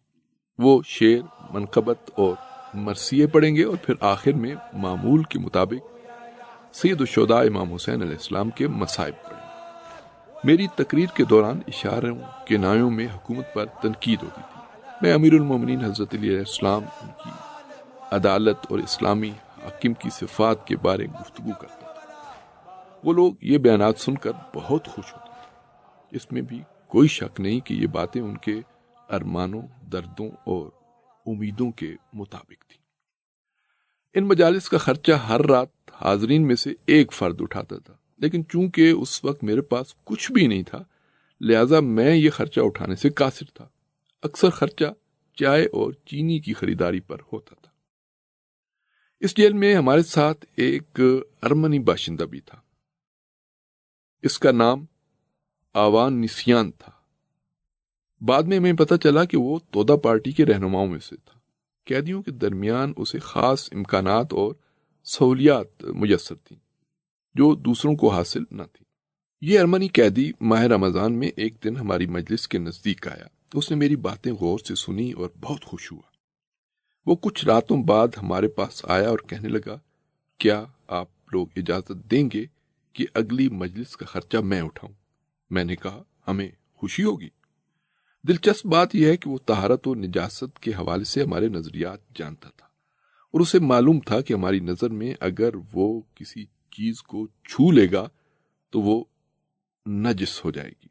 Speaker 2: وہ شعر، منقبت اور مرثیے پڑھیں گے، اور پھر آخر میں معمول کے مطابق سید الشہداء امام حسین علیہ السلام کے مصائب پڑھیں گے۔ میری تقریر کے دوران اشاروں کنایوں میں حکومت پر تنقید ہوتی تھی۔ میں امیر المومنین حضرت علی علیہ السلام، ان کی عدالت اور اسلامی حاکم کی صفات کے بارے گفتگو کرتا تھا۔ وہ لوگ یہ بیانات سن کر بہت خوش ہوتے تھے۔ اس میں بھی کوئی شک نہیں کہ یہ باتیں ان کے ارمانوں، دردوں اور امیدوں کے مطابق تھیں۔ ان مجالس کا خرچہ ہر رات حاضرین میں سے ایک فرد اٹھاتا تھا، لیکن چونکہ اس وقت میرے پاس کچھ بھی نہیں تھا، لہذا میں یہ خرچہ اٹھانے سے قاصر تھا۔ اکثر خرچہ چائے اور چینی کی خریداری پر ہوتا تھا۔ اس جیل میں ہمارے ساتھ ایک ارمنی باشندہ بھی تھا۔ اس کا نام آوان نسیان تھا۔ بعد میں ہمیں پتہ چلا کہ وہ تودا پارٹی کے رہنماؤں میں سے تھا۔ قیدیوں کے درمیان اسے خاص امکانات اور سہولیات میسر تھیں جو دوسروں کو حاصل نہ تھی۔ یہ ارمنی قیدی ماہ رمضان میں ایک دن ہماری مجلس کے نزدیک آیا۔ اس نے میری باتیں غور سے سنی اور بہت خوش ہوا۔ وہ کچھ راتوں بعد ہمارے پاس آیا اور کہنے لگا، کیا آپ لوگ اجازت دیں گے کہ اگلی مجلس کا خرچہ میں اٹھاؤں؟ میں نے کہا، ہمیں خوشی ہوگی۔ دلچسپ بات یہ ہے کہ وہ طہارت و نجاست کے حوالے سے ہمارے نظریات جانتا تھا، اور اسے معلوم تھا کہ ہماری نظر میں اگر وہ کسی چیز کو چھو لے گا تو وہ نجس ہو جائے گی۔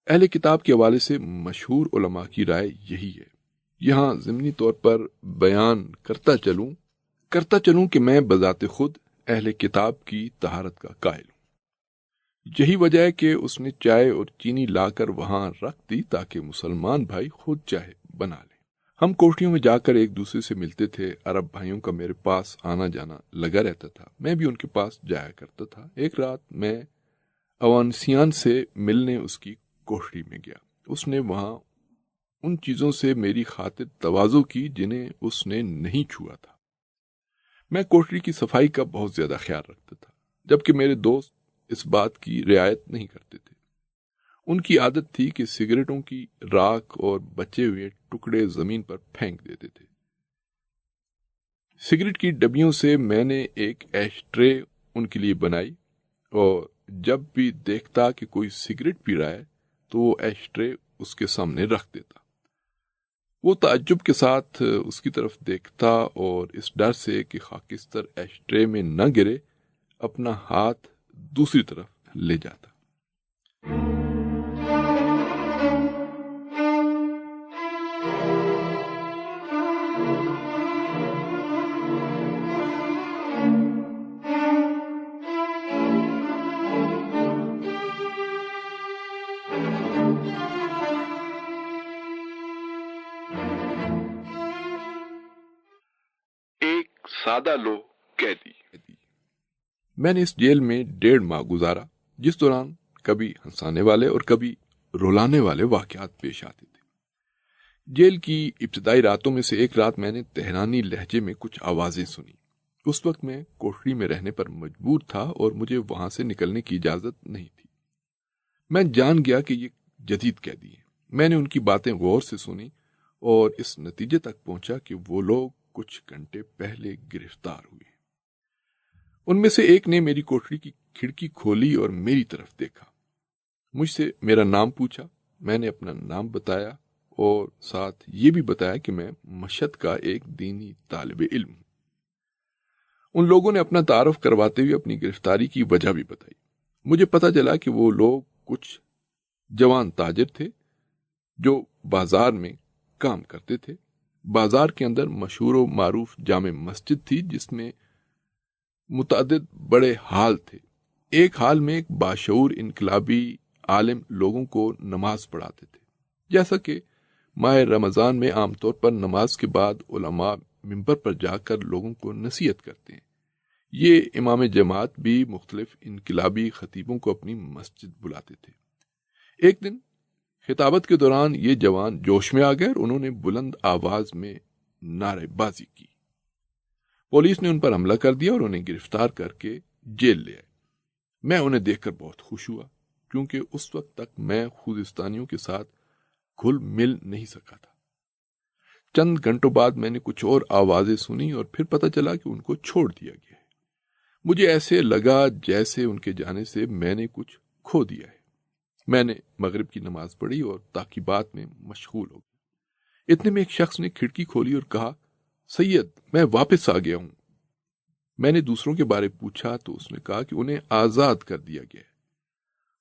Speaker 2: اہل کتاب کے حوالے سے مشہور علماء کی رائے یہی ہے۔ یہاں ضمنی طور پر بیان کرتا چلوں کہ میں بذات خود اہل کتاب کی طہارت کا قائل ہوں۔ یہی وجہ ہے کہ اس نے چائے اور چینی لا کر وہاں رکھ دی تاکہ مسلمان بھائی خود چاہے بنا لیں۔ ہم کوٹھیوں میں جا کر ایک دوسرے سے ملتے تھے۔ عرب بھائیوں کا میرے پاس آنا جانا لگا رہتا تھا، میں بھی ان کے پاس جایا کرتا تھا۔ ایک رات میں اوانسیان سے ملنے اس کی کوٹھی میں گیا۔ اس نے وہاں ان چیزوں سے میری خاطر تواضع کی جنہیں اس نے نہیں چھوا تھا۔ میں کوٹھی کی صفائی کا بہت زیادہ خیال رکھتا تھا، جبکہ میرے دوست اس بات کی رعایت نہیں کرتے تھے۔ ان کی عادت تھی کہ سگریٹوں کی راکھ اور بچے ہوئے ٹکڑے زمین پر پھینک دیتے تھے۔ سگریٹ کی ڈبیوں سے میں نے ایک ایش ٹرے ان کے لیے بنائی، اور جب بھی دیکھتا کہ کوئی سگریٹ پی رہا ہے تو وہ ایش ٹرے اس کے سامنے رکھ دیتا۔ وہ تعجب کے ساتھ اس کی طرف دیکھتا اور اس ڈر سے کہ خاکستر ایش ٹرے میں نہ گرے اپنا ہاتھ دوسری طرف لے جاتا۔ سادہ لو قیدی۔ میں نے اس جیل میں 1.5 ماہ گزارا، جس دوران کبھی ہنسانے والے اور کبھی رلانے والے واقعات پیش آتے تھے۔ جیل کی ابتدائی راتوں میں سے ایک رات میں نے تہرانی لہجے میں کچھ آوازیں سنی۔ اس وقت میں کوٹھی میں رہنے پر مجبور تھا اور مجھے وہاں سے نکلنے کی اجازت نہیں تھی۔ میں جان گیا کہ یہ جدید قیدی ہیں۔ میں نے ان کی باتیں غور سے سنی اور اس نتیجے تک پہنچا کہ وہ لوگ کچھ گھنٹے پہلے گرفتار ہوئے۔ ان میں سے ایک نے میری کوٹھی کی کھڑکی کھولی اور میری طرف دیکھا۔ مجھ سے میرا نام پوچھا۔ میں نے اپنا نام بتایا اور ساتھ یہ بھی بتایا کہ میں مشہد کا ایک دینی طالب علم ہوں۔ ان لوگوں نے اپنا تعارف کرواتے ہوئے اپنی گرفتاری کی وجہ بھی بتائی۔ مجھے پتہ چلا کہ وہ لوگ کچھ جوان تاجر تھے جو بازار میں کام کرتے تھے۔ بازار کے اندر مشہور و معروف جامع مسجد تھی جس میں متعدد بڑے ہال تھے۔ ایک ہال میں ایک باشعور انقلابی عالم لوگوں کو نماز پڑھاتے تھے۔ جیسا کہ ماہ رمضان میں عام طور پر نماز کے بعد علماء منبر پر جا کر لوگوں کو نصیحت کرتے ہیں، یہ امام جماعت بھی مختلف انقلابی خطیبوں کو اپنی مسجد بلاتے تھے۔ ایک دن خطابت کے دوران یہ جوان جوش میں آ گئے اور انہوں نے بلند آواز میں نعرے بازی کی۔ پولیس نے ان پر حملہ کر دیا اور انہیں گرفتار کر کے جیل لے آئے۔ میں انہیں دیکھ کر بہت خوش ہوا، کیونکہ اس وقت تک میں خوزستانیوں کے ساتھ گھل مل نہیں سکا تھا۔ چند گھنٹوں بعد میں نے کچھ اور آوازیں سنی اور پھر پتہ چلا کہ ان کو چھوڑ دیا گیا ہے۔ مجھے ایسے لگا جیسے ان کے جانے سے میں نے کچھ کھو دیا ہے۔ میں نے مغرب کی نماز پڑھی اور تعقیبات میں مشغول ہو گیا۔ اتنے میں ایک شخص نے کھڑکی کھولی اور کہا، سید، میں واپس آ گیا ہوں۔ میں نے دوسروں کے بارے پوچھا تو اس نے کہا کہ انہیں آزاد کر دیا گیا ہے۔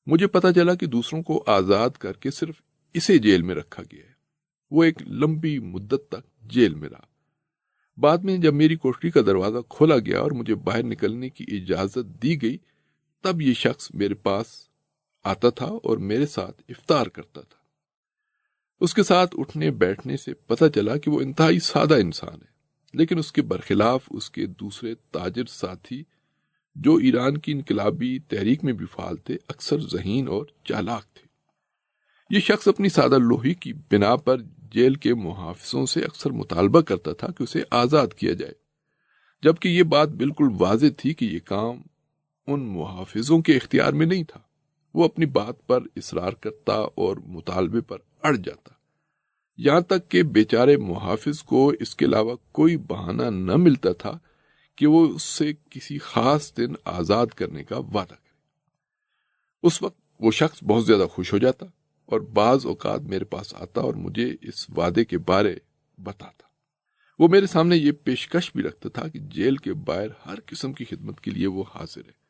Speaker 2: مجھے پتا چلا کہ دوسروں کو آزاد کر کے صرف اسے جیل میں رکھا گیا ہے۔ وہ ایک لمبی مدت تک جیل میں رہا۔ بعد میں جب میری کوٹری کا دروازہ کھولا گیا اور مجھے باہر نکلنے کی اجازت دی گئی، تب یہ شخص میرے پاس آتا تھا اور میرے ساتھ افطار کرتا تھا۔ اس کے ساتھ اٹھنے بیٹھنے سے پتہ چلا کہ وہ انتہائی سادہ انسان ہے، لیکن اس کے برخلاف اس کے دوسرے تاجر ساتھی جو ایران کی انقلابی تحریک میں بھی فعال تھے، اکثر ذہین اور چالاک تھے۔ یہ شخص اپنی سادہ لوہی کی بنا پر جیل کے محافظوں سے اکثر مطالبہ کرتا تھا کہ اسے آزاد کیا جائے، جبکہ یہ بات بالکل واضح تھی کہ یہ کام ان محافظوں کے اختیار میں نہیں تھا۔ وہ اپنی بات پر اصرار کرتا اور مطالبے پر اڑ جاتا، یہاں تک کہ بیچارے محافظ کو اس کے علاوہ کوئی بہانہ نہ ملتا تھا کہ وہ اس سے کسی خاص دن آزاد کرنے کا وعدہ کرے۔ اس وقت وہ شخص بہت زیادہ خوش ہو جاتا اور بعض اوقات میرے پاس آتا اور مجھے اس وعدے کے بارے بتاتا۔ وہ میرے سامنے یہ پیشکش بھی رکھتا تھا کہ جیل کے باہر ہر قسم کی خدمت کے لیے وہ حاضر ہے۔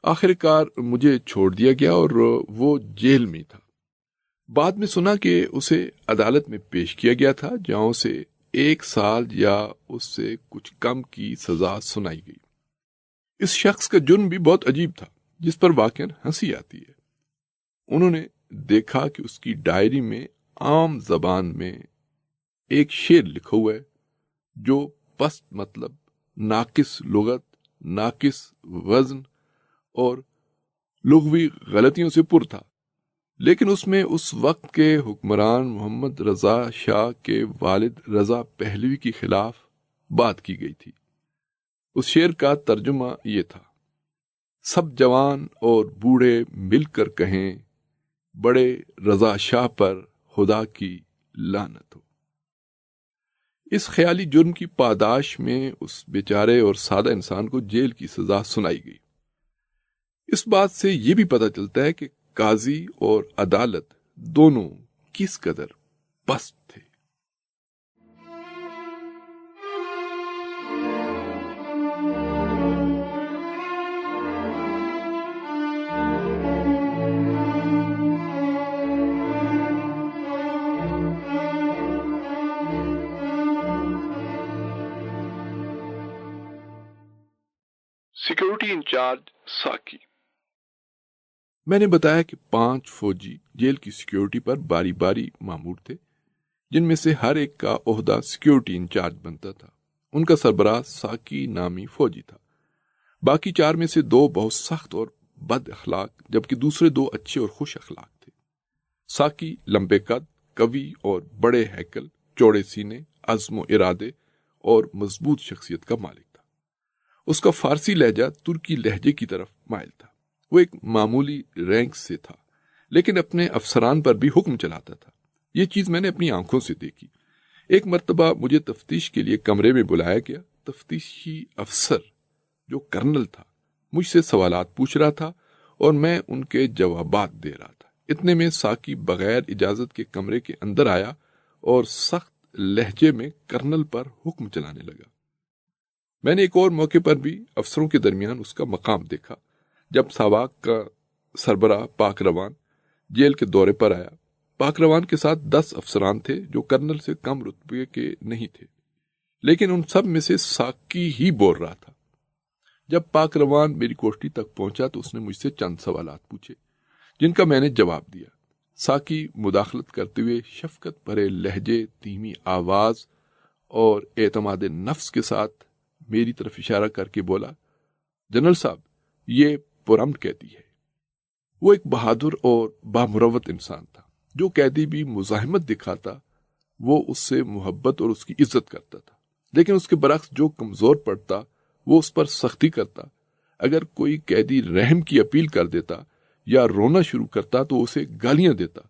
Speaker 2: آخر کار مجھے چھوڑ دیا گیا اور وہ جیل میں تھا۔ بعد میں سنا کہ اسے عدالت میں پیش کیا گیا تھا، جہاں اسے 1 سال یا اس سے کچھ کم کی سزا سنائی گئی۔ اس شخص کا جرم بھی بہت عجیب تھا، جس پر واقعاً ہنسی آتی ہے۔ انہوں نے دیکھا کہ اس کی ڈائری میں عام زبان میں ایک شعر لکھا ہوا ہے جو پست مطلب، ناقص لغت، ناقص وزن اور لغوی غلطیوں سے پر تھا، لیکن اس میں اس وقت کے حکمران محمد رضا شاہ کے والد رضا پہلوی کے خلاف بات کی گئی تھی۔ اس شعر کا ترجمہ یہ تھا: سب جوان اور بوڑھے مل کر کہیں، بڑے رضا شاہ پر خدا کی لعنت ہو۔ اس خیالی جرم کی پاداش میں اس بیچارے اور سادہ انسان کو جیل کی سزا سنائی گئی۔ اس بات سے یہ بھی پتہ چلتا ہے کہ قاضی اور عدالت دونوں کس قدر پست تھے۔ سیکورٹی انچارج ساکی۔ میں نے بتایا کہ 5 فوجی جیل کی سیکیورٹی پر باری باری مامور تھے، جن میں سے ہر ایک کا عہدہ سیکیورٹی انچارج بنتا تھا۔ ان کا سربراہ ساکی نامی فوجی تھا۔ باقی 4 میں سے 2 بہت سخت اور بد اخلاق، جبکہ دوسرے 2 اچھے اور خوش اخلاق تھے۔ ساکی لمبے قد، قوی اور بڑے ہیکل، چوڑے سینے، عزم و ارادے اور مضبوط شخصیت کا مالک تھا۔ اس کا فارسی لہجہ ترکی لہجے کی طرف مائل تھا۔ وہ ایک معمولی رینک سے تھا، لیکن اپنے افسران پر بھی حکم چلاتا تھا۔ یہ چیز میں نے اپنی آنکھوں سے دیکھی۔ ایک مرتبہ مجھے تفتیش کے لیے کمرے میں بلایا گیا۔ تفتیشی افسر جو کرنل تھا مجھ سے سوالات پوچھ رہا تھا اور میں ان کے جوابات دے رہا تھا۔ اتنے میں ساکی بغیر اجازت کے کمرے کے اندر آیا اور سخت لہجے میں کرنل پر حکم چلانے لگا۔ میں نے ایک اور موقع پر بھی افسروں کے درمیان اس کا مقام دیکھا، جب ساواک کا سربراہ پاک روان جیل کے دورے پر آیا۔ پاک روان کے ساتھ 10 افسران تھے جو کرنل سے کم رتبے کے نہیں تھے، لیکن ان سب میں سے ساکی ہی بول رہا تھا۔ جب پاک روان میری کوٹھی تک پہنچا تو اس نے مجھ سے چند سوالات پوچھے، جن کا میں نے جواب دیا۔ ساکی مداخلت کرتے ہوئے شفقت بھرے لہجے، دھیمی آواز اور اعتماد نفس کے ساتھ میری طرف اشارہ کر کے بولا، جنرل صاحب، یہ پرامن قیدی ہے۔ وہ ایک بہادر اور بامروت انسان تھا۔ جو قیدی بھی مزاحمت دکھاتا وہ اس سے محبت اور اس کی عزت کرتا تھا، لیکن اس کے برعکس جو کمزور پڑتا وہ اس پر سختی کرتا۔ اگر کوئی قیدی رحم کی اپیل کر دیتا یا رونا شروع کرتا تو اسے گالیاں دیتا،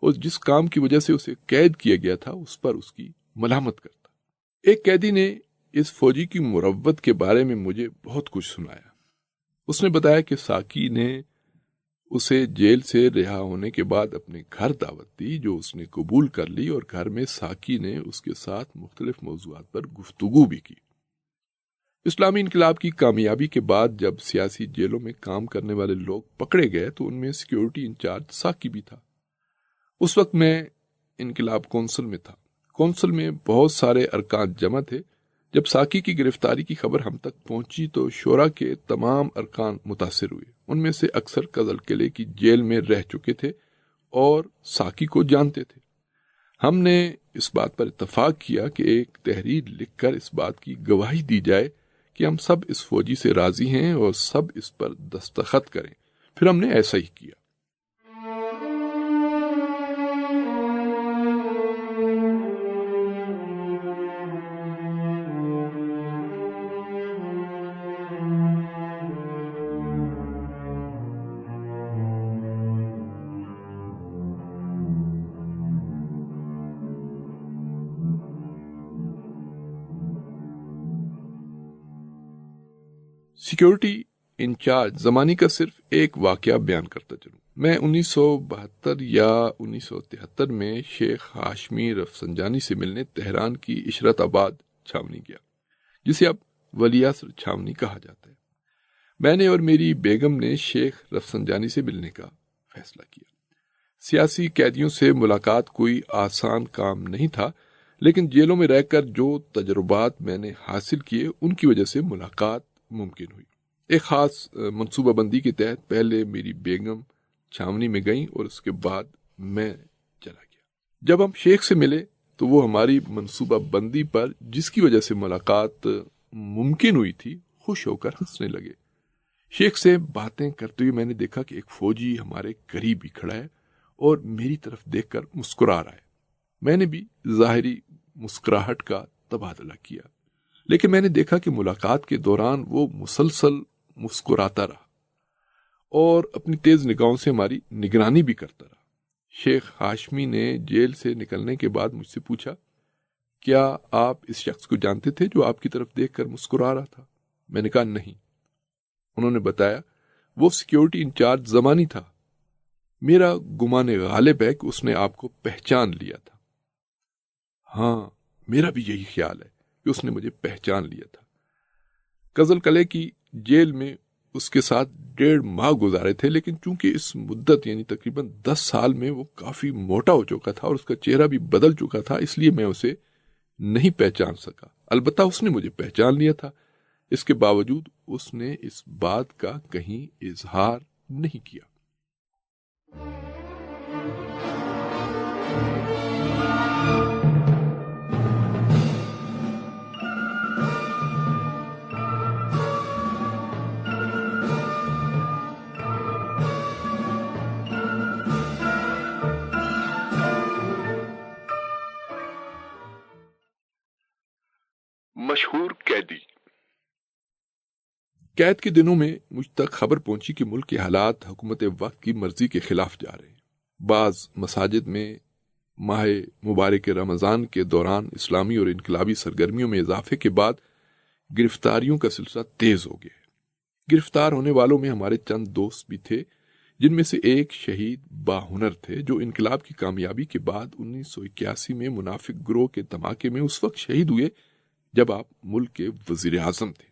Speaker 2: اور جس کام کی وجہ سے اسے قید کیا گیا تھا اس پر اس کی ملامت کرتا۔ ایک قیدی نے اس فوجی کی مروت کے بارے میں مجھے بہت کچھ سنایا۔ اس نے بتایا کہ ساکی نے اسے جیل سے رہا ہونے کے بعد اپنے گھر دعوت دی، جو اس نے قبول کر لی، اور گھر میں ساکی نے اس کے ساتھ مختلف موضوعات پر گفتگو بھی کی۔ اسلامی انقلاب کی کامیابی کے بعد جب سیاسی جیلوں میں کام کرنے والے لوگ پکڑے گئے تو ان میں سیکیورٹی انچارج ساکی بھی تھا۔ اس وقت میں انقلاب کونسل میں تھا۔ کونسل میں بہت سارے ارکان جمع تھے۔ جب ساکی کی گرفتاری کی خبر ہم تک پہنچی تو شورا کے تمام ارکان متاثر ہوئے۔ ان میں سے اکثر قزل قلعے کی جیل میں رہ چکے تھے اور ساکی کو جانتے تھے۔ ہم نے اس بات پر اتفاق کیا کہ ایک تحریر لکھ کر اس بات کی گواہی دی جائے کہ ہم سب اس فوجی سے راضی ہیں اور سب اس پر دستخط کریں۔ پھر ہم نے ایسا ہی کیا۔ سیکیورٹی انچارج زمانی کا صرف ایک واقعہ بیان کرتا چلوں۔ میں 1972 یا 1973 میں شیخ ہاشمی رفسنجانی سے ملنے تہران کی عشرت آباد چھاونی گیا، جسے اب ولی عصر چھاونی کہا جاتا ہے۔ میں نے اور میری بیگم نے شیخ رفسنجانی سے ملنے کا فیصلہ کیا۔ سیاسی قیدیوں سے ملاقات کوئی آسان کام نہیں تھا، لیکن جیلوں میں رہ کر جو تجربات میں نے حاصل کیے ان کی وجہ سے ملاقات ممکن ہوئی۔ ایک خاص منصوبہ بندی کے تحت پہلے میری بیگم چھاونی میں گئیں اور اس کے بعد میں چلا گیا۔ جب ہم شیخ سے ملے تو وہ ہماری منصوبہ بندی پر جس کی وجہ سے ملاقات ممکن ہوئی تھی خوش ہو کر ہنسنے لگے۔ شیخ سے باتیں کرتے ہوئے میں نے دیکھا کہ ایک فوجی ہمارے قریب ہی کھڑا ہے اور میری طرف دیکھ کر مسکرا رہا ہے۔ میں نے بھی ظاہری مسکراہٹ کا تبادلہ کیا، لیکن میں نے دیکھا کہ ملاقات کے دوران وہ مسلسل مسکراتا رہا اور اپنی تیز نگاہوں سے ہماری نگرانی بھی کرتا رہا۔ شیخ ہاشمی نے جیل سے نکلنے کے بعد مجھ سے پوچھا، کیا آپ اس شخص کو جانتے تھے جو آپ کی طرف دیکھ کر مسکرا رہا تھا؟ میں نے کہا نہیں۔ انہوں نے بتایا وہ سیکیورٹی انچارج زمانی تھا۔ میرا گمان غالب ہے کہ اس نے آپ کو پہچان لیا تھا۔ ہاں، میرا بھی یہی خیال ہے کہ اس نے مجھے پہچان لیا تھا۔ کزل قلعے کی جیل میں اس کے ساتھ 1.5 ماہ گزارے تھے، لیکن چونکہ اس مدت یعنی تقریباً 10 سال میں وہ کافی موٹا ہو چکا تھا اور اس کا چہرہ بھی بدل چکا تھا، اس لیے میں اسے نہیں پہچان سکا۔ البتہ اس نے مجھے پہچان لیا تھا۔ اس کے باوجود اس نے اس بات کا کہیں اظہار نہیں کیا۔ مشہور قیدی۔ قید کے دنوں میں مجھ تک خبر پہنچی کہ ملک کے حالات حکومت وقت کی مرضی کے خلاف جا رہے ہیں۔ بعض مساجد میں ماہ مبارک رمضان کے دوران اسلامی اور انقلابی سرگرمیوں میں اضافے کے بعد گرفتاریوں کا سلسلہ تیز ہو گیا ہے۔ گرفتار ہونے والوں میں ہمارے چند دوست بھی تھے، جن میں سے ایک شہید باہنر تھے جو انقلاب کی کامیابی کے بعد 1981 میں منافق گروہ کے دھماکے میں اس وقت شہید ہوئے جب آپ ملک کے وزیر اعظم تھے۔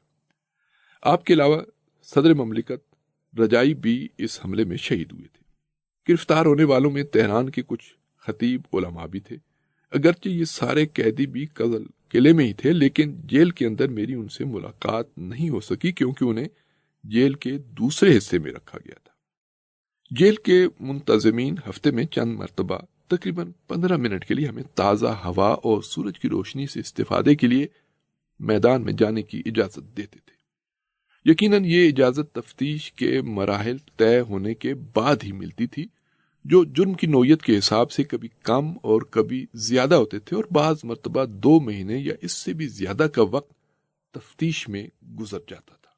Speaker 2: آپ کے علاوہ صدر مملکت رجائی بھی اس حملے میں شہید ہوئے تھے۔ گرفتار ہونے والوں میں تہران کے کچھ خطیب علماء بھی تھے۔ اگرچہ یہ سارے قیدی بھی کزل قلعے میں ہی تھے، لیکن جیل کے اندر میری ان سے ملاقات نہیں ہو سکی کیونکہ انہیں جیل کے دوسرے حصے میں رکھا گیا تھا۔ جیل کے منتظمین ہفتے میں چند مرتبہ تقریباً 15 منٹ کے لیے ہمیں تازہ ہوا اور سورج کی روشنی سے استفادے کے لیے میدان میں جانے کی اجازت دیتے تھے۔ یقیناً یہ اجازت تفتیش کے مراحل طے ہونے کے بعد ہی ملتی تھی، جو جرم کی نوعیت کے حساب سے کبھی کم اور کبھی زیادہ ہوتے تھے، اور بعض مرتبہ 2 مہینے یا اس سے بھی زیادہ کا وقت تفتیش میں گزر جاتا تھا۔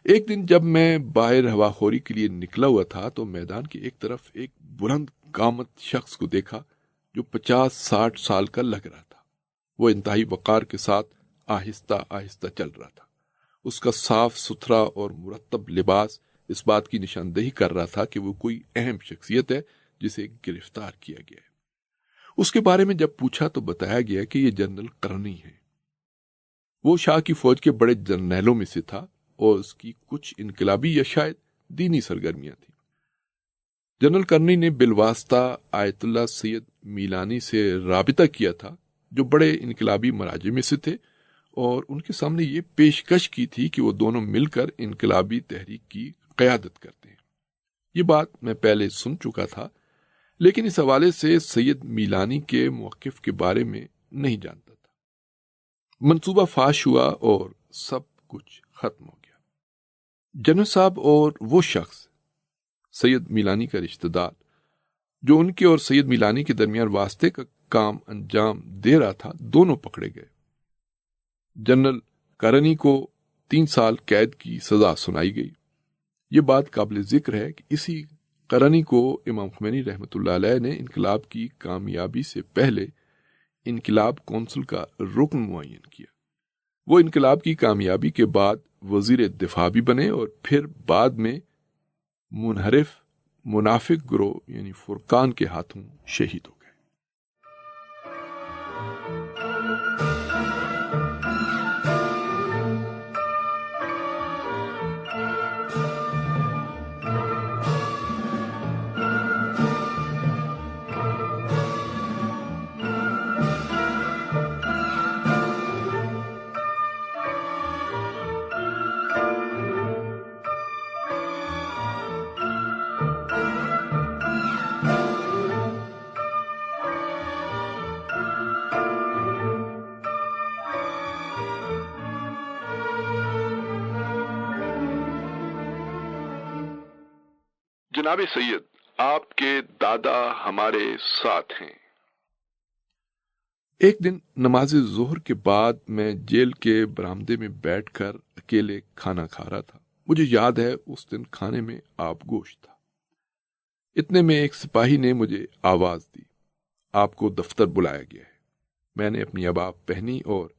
Speaker 2: ایک دن جب میں باہر ہواخوری کے لیے نکلا ہوا تھا تو میدان کی ایک طرف ایک بلند قامت شخص کو دیکھا جو 50-60 سال کا لگ رہا تھا۔ وہ انتہائی وقار کے ساتھ آہستہ آہستہ چل رہا تھا۔ اس کا صاف ستھرا اور مرتب لباس اس بات کی نشاندہی کر رہا تھا کہ وہ کوئی اہم شخصیت ہے جسے گرفتار کیا گیا ہے۔ اس کے بارے میں جب پوچھا تو بتایا گیا کہ یہ جنرل کرنی ہے۔ وہ شاہ کی فوج کے بڑے جرنیلوں میں سے تھا اور اس کی کچھ انقلابی یا شاید دینی سرگرمیاں تھیں۔ جنرل کرنی نے بالواسطہ آیت اللہ سید میلانی سے رابطہ کیا تھا جو بڑے انقلابی مراجع میں سے تھے، اور ان کے سامنے یہ پیشکش کی تھی کہ وہ دونوں مل کر انقلابی تحریک کی قیادت کرتے ہیں۔ یہ بات میں پہلے سن چکا تھا، لیکن اس حوالے سے سید میلانی کے موقف کے بارے میں نہیں جانتا تھا۔ منصوبہ فاش ہوا اور سب کچھ ختم ہو گیا۔ جنرل صاحب اور وہ شخص سید میلانی کا رشتہ دار جو ان کے اور سید میلانی کے درمیان واسطے کا کام انجام دے رہا تھا، دونوں پکڑے گئے۔ جنرل کرنی کو 3 سال قید کی سزا سنائی گئی۔ یہ بات قابل ذکر ہے کہ اسی کرنی کو امام خمینی رحمۃ اللہ علیہ نے انقلاب کی کامیابی سے پہلے انقلاب کونسل کا رکن معین کیا۔ وہ انقلاب کی کامیابی کے بعد وزیر دفاع بھی بنے اور پھر بعد میں منحرف منافق گروہ یعنی فرقان کے ہاتھوں شہید ہو گئے۔ جناب سید، آپ کے دادا ہمارے ساتھ ہیں۔ ایک دن نماز ظہر کے بعد میں جیل کے برآمدے میں بیٹھ کر اکیلے کھانا کھا رہا تھا۔ مجھے یاد ہے اس دن کھانے میں آب گوشت تھا۔ اتنے میں ایک سپاہی نے مجھے آواز دی، آپ کو دفتر بلایا گیا ہے۔ میں نے اپنی اباب پہنی اور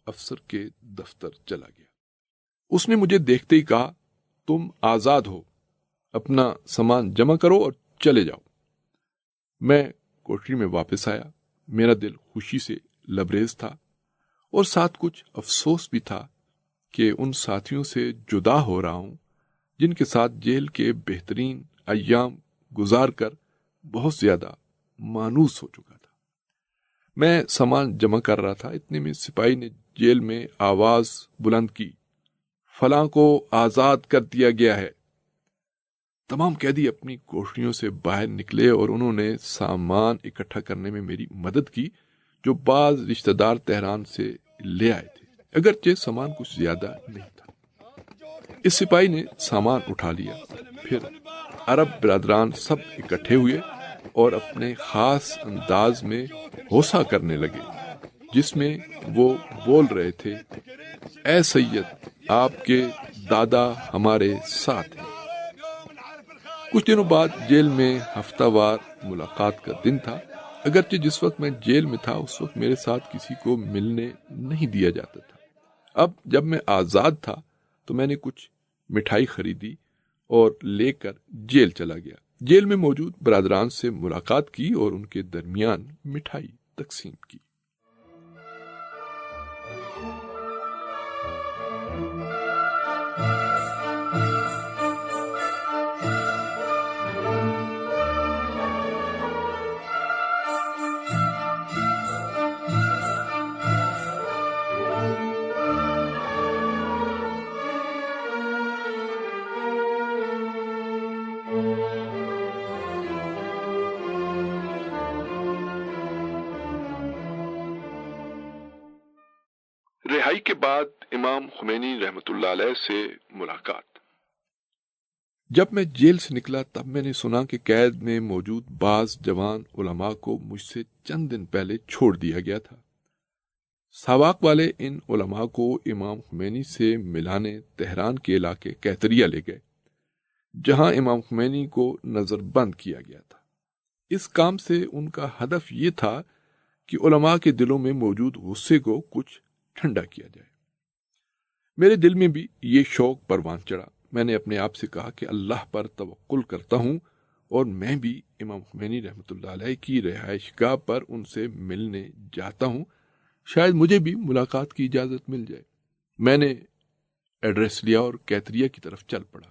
Speaker 2: افسر کے دفتر چلا گیا۔ اس نے مجھے دیکھتے ہی کہا، تم آزاد ہو، اپنا سامان جمع کرو اور چلے جاؤ۔ میں کوٹری میں واپس آیا۔ میرا دل خوشی سے لبریز تھا اور ساتھ کچھ افسوس بھی تھا کہ ان ساتھیوں سے جدا ہو رہا ہوں جن کے ساتھ جیل کے بہترین ایام گزار کر بہت زیادہ مانوس ہو چکا تھا۔ میں سامان جمع کر رہا تھا، اتنے میں سپاہی نے جیل میں آواز بلند کی، فلاں کو آزاد کر دیا گیا ہے۔ تمام قیدی اپنی کوٹریوں سے باہر نکلے اور انہوں نے سامان اکٹھا کرنے میں میری مدد کی جو بعض رشتہ دار تہران سے لے آئے تھے، اگرچہ سامان کچھ زیادہ نہیں تھا۔ اس سپاہی نے سامان اٹھا لیا، پھر عرب برادران سب اکٹھے ہوئے اور اپنے خاص انداز میں ہوسا کرنے لگے جس میں وہ بول رہے تھے، اے سید، آپ کے دادا ہمارے ساتھ ہیں۔ کچھ دنوں بعد جیل میں ہفتہ وار ملاقات کا دن تھا، اگرچہ جس وقت میں جیل میں تھا اس وقت میرے ساتھ کسی کو ملنے نہیں دیا جاتا تھا۔ اب جب میں آزاد تھا تو میں نے کچھ مٹھائی خریدی اور لے کر جیل چلا گیا۔ جیل میں موجود برادران سے ملاقات کی اور ان کے درمیان مٹھائی تقسیم کی۔ رہائی کے بعد امام خمینی رحمۃ اللہ علیہ سے ملاقات۔ جب میں جیل سے نکلا تب میں نے سنا کہ قید میں موجود بعض جوان علماء کو مجھ سے چند دن پہلے چھوڑ دیا گیا تھا۔ ساواک والے ان علماء کو امام خمینی سے ملانے تہران کے علاقے کیتریہ لے گئے، جہاں امام خمینی کو نظر بند کیا گیا تھا۔ اس کام سے ان کا ہدف یہ تھا کہ علماء کے دلوں میں موجود غصے کو کچھ ٹھنڈا کیا جائے۔ میرے دل میں بھی یہ شوق پروان چڑھا۔ میں نے اپنے آپ سے کہا کہ اللہ پر توکل کرتا ہوں اور میں بھی امام خمینی رحمۃ اللہ علیہ کی رہائش گاہ پر ان سے ملنے جاتا ہوں، شاید مجھے بھی ملاقات کی اجازت مل جائے۔ میں نے ایڈریس لیا اور کیتریہ کی طرف چل پڑا۔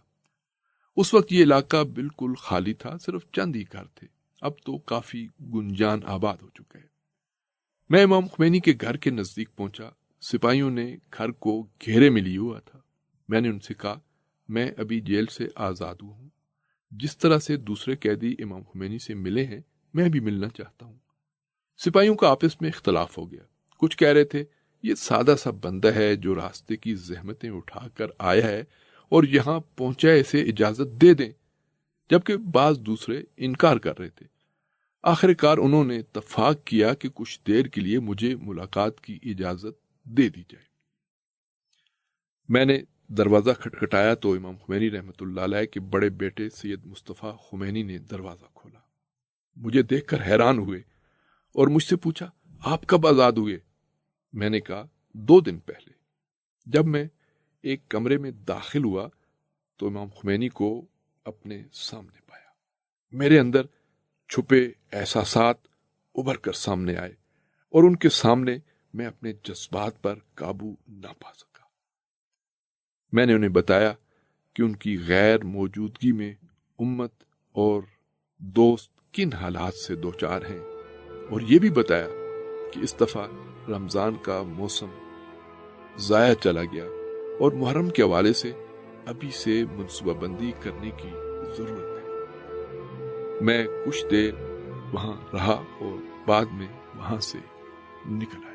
Speaker 2: اس وقت یہ علاقہ بالکل خالی تھا، صرف چند ہی گھر تھے، اب تو کافی گنجان آباد ہو چکا ہے۔ میں امام خمینی کے گھر کے نزدیک پہنچا۔ سپاہیوں نے گھر کو گھیرے میں لیا ہوا تھا۔ میں نے ان سے کہا، میں ابھی جیل سے آزاد ہوا ہوں، جس طرح سے دوسرے قیدی امام خمینی سے ملے ہیں میں بھی ملنا چاہتا ہوں۔ سپاہیوں کا آپس میں اختلاف ہو گیا۔ کچھ کہہ رہے تھے یہ سادہ سا بندہ ہے جو راستے کی زحمتیں اٹھا کر آیا ہے اور یہاں پہنچا اسے اجازت دے دیں، جبکہ بعض دوسرے انکار کر رہے تھے۔ آخر کار انہوں نے اتفاق کیا کہ کچھ دیر کے لیے مجھے ملاقات کی اجازت دے دی جائے۔ میں نے دروازہ کھٹکھٹایا تو امام خمینی رحمۃ اللہ علیہ کے بڑے بیٹے سید مصطفیٰ خمینی نے دروازہ کھولا، مجھے دیکھ کر حیران ہوئے اور مجھ سے پوچھا، آپ کب آزاد ہوئے؟ میں نے کہا 2 دن پہلے۔ جب میں ایک کمرے میں داخل ہوا تو امام خمینی کو اپنے سامنے پایا۔ میرے اندر چھپے احساسات ابھر کر سامنے آئے اور ان کے سامنے میں اپنے جذبات پر قابو نہ پا سکا۔ میں نے انہیں بتایا کہ ان کی غیر موجودگی میں امت اور دوست کن حالات سے دوچار ہیں، اور یہ بھی بتایا کہ اس دفعہ رمضان کا موسم ضائع چلا گیا اور محرم کے حوالے سے ابھی سے منصوبہ بندی کرنے کی ضرورت ہے۔ میں کچھ دیر وہاں رہا اور بعد میں وہاں سے نکل آیا۔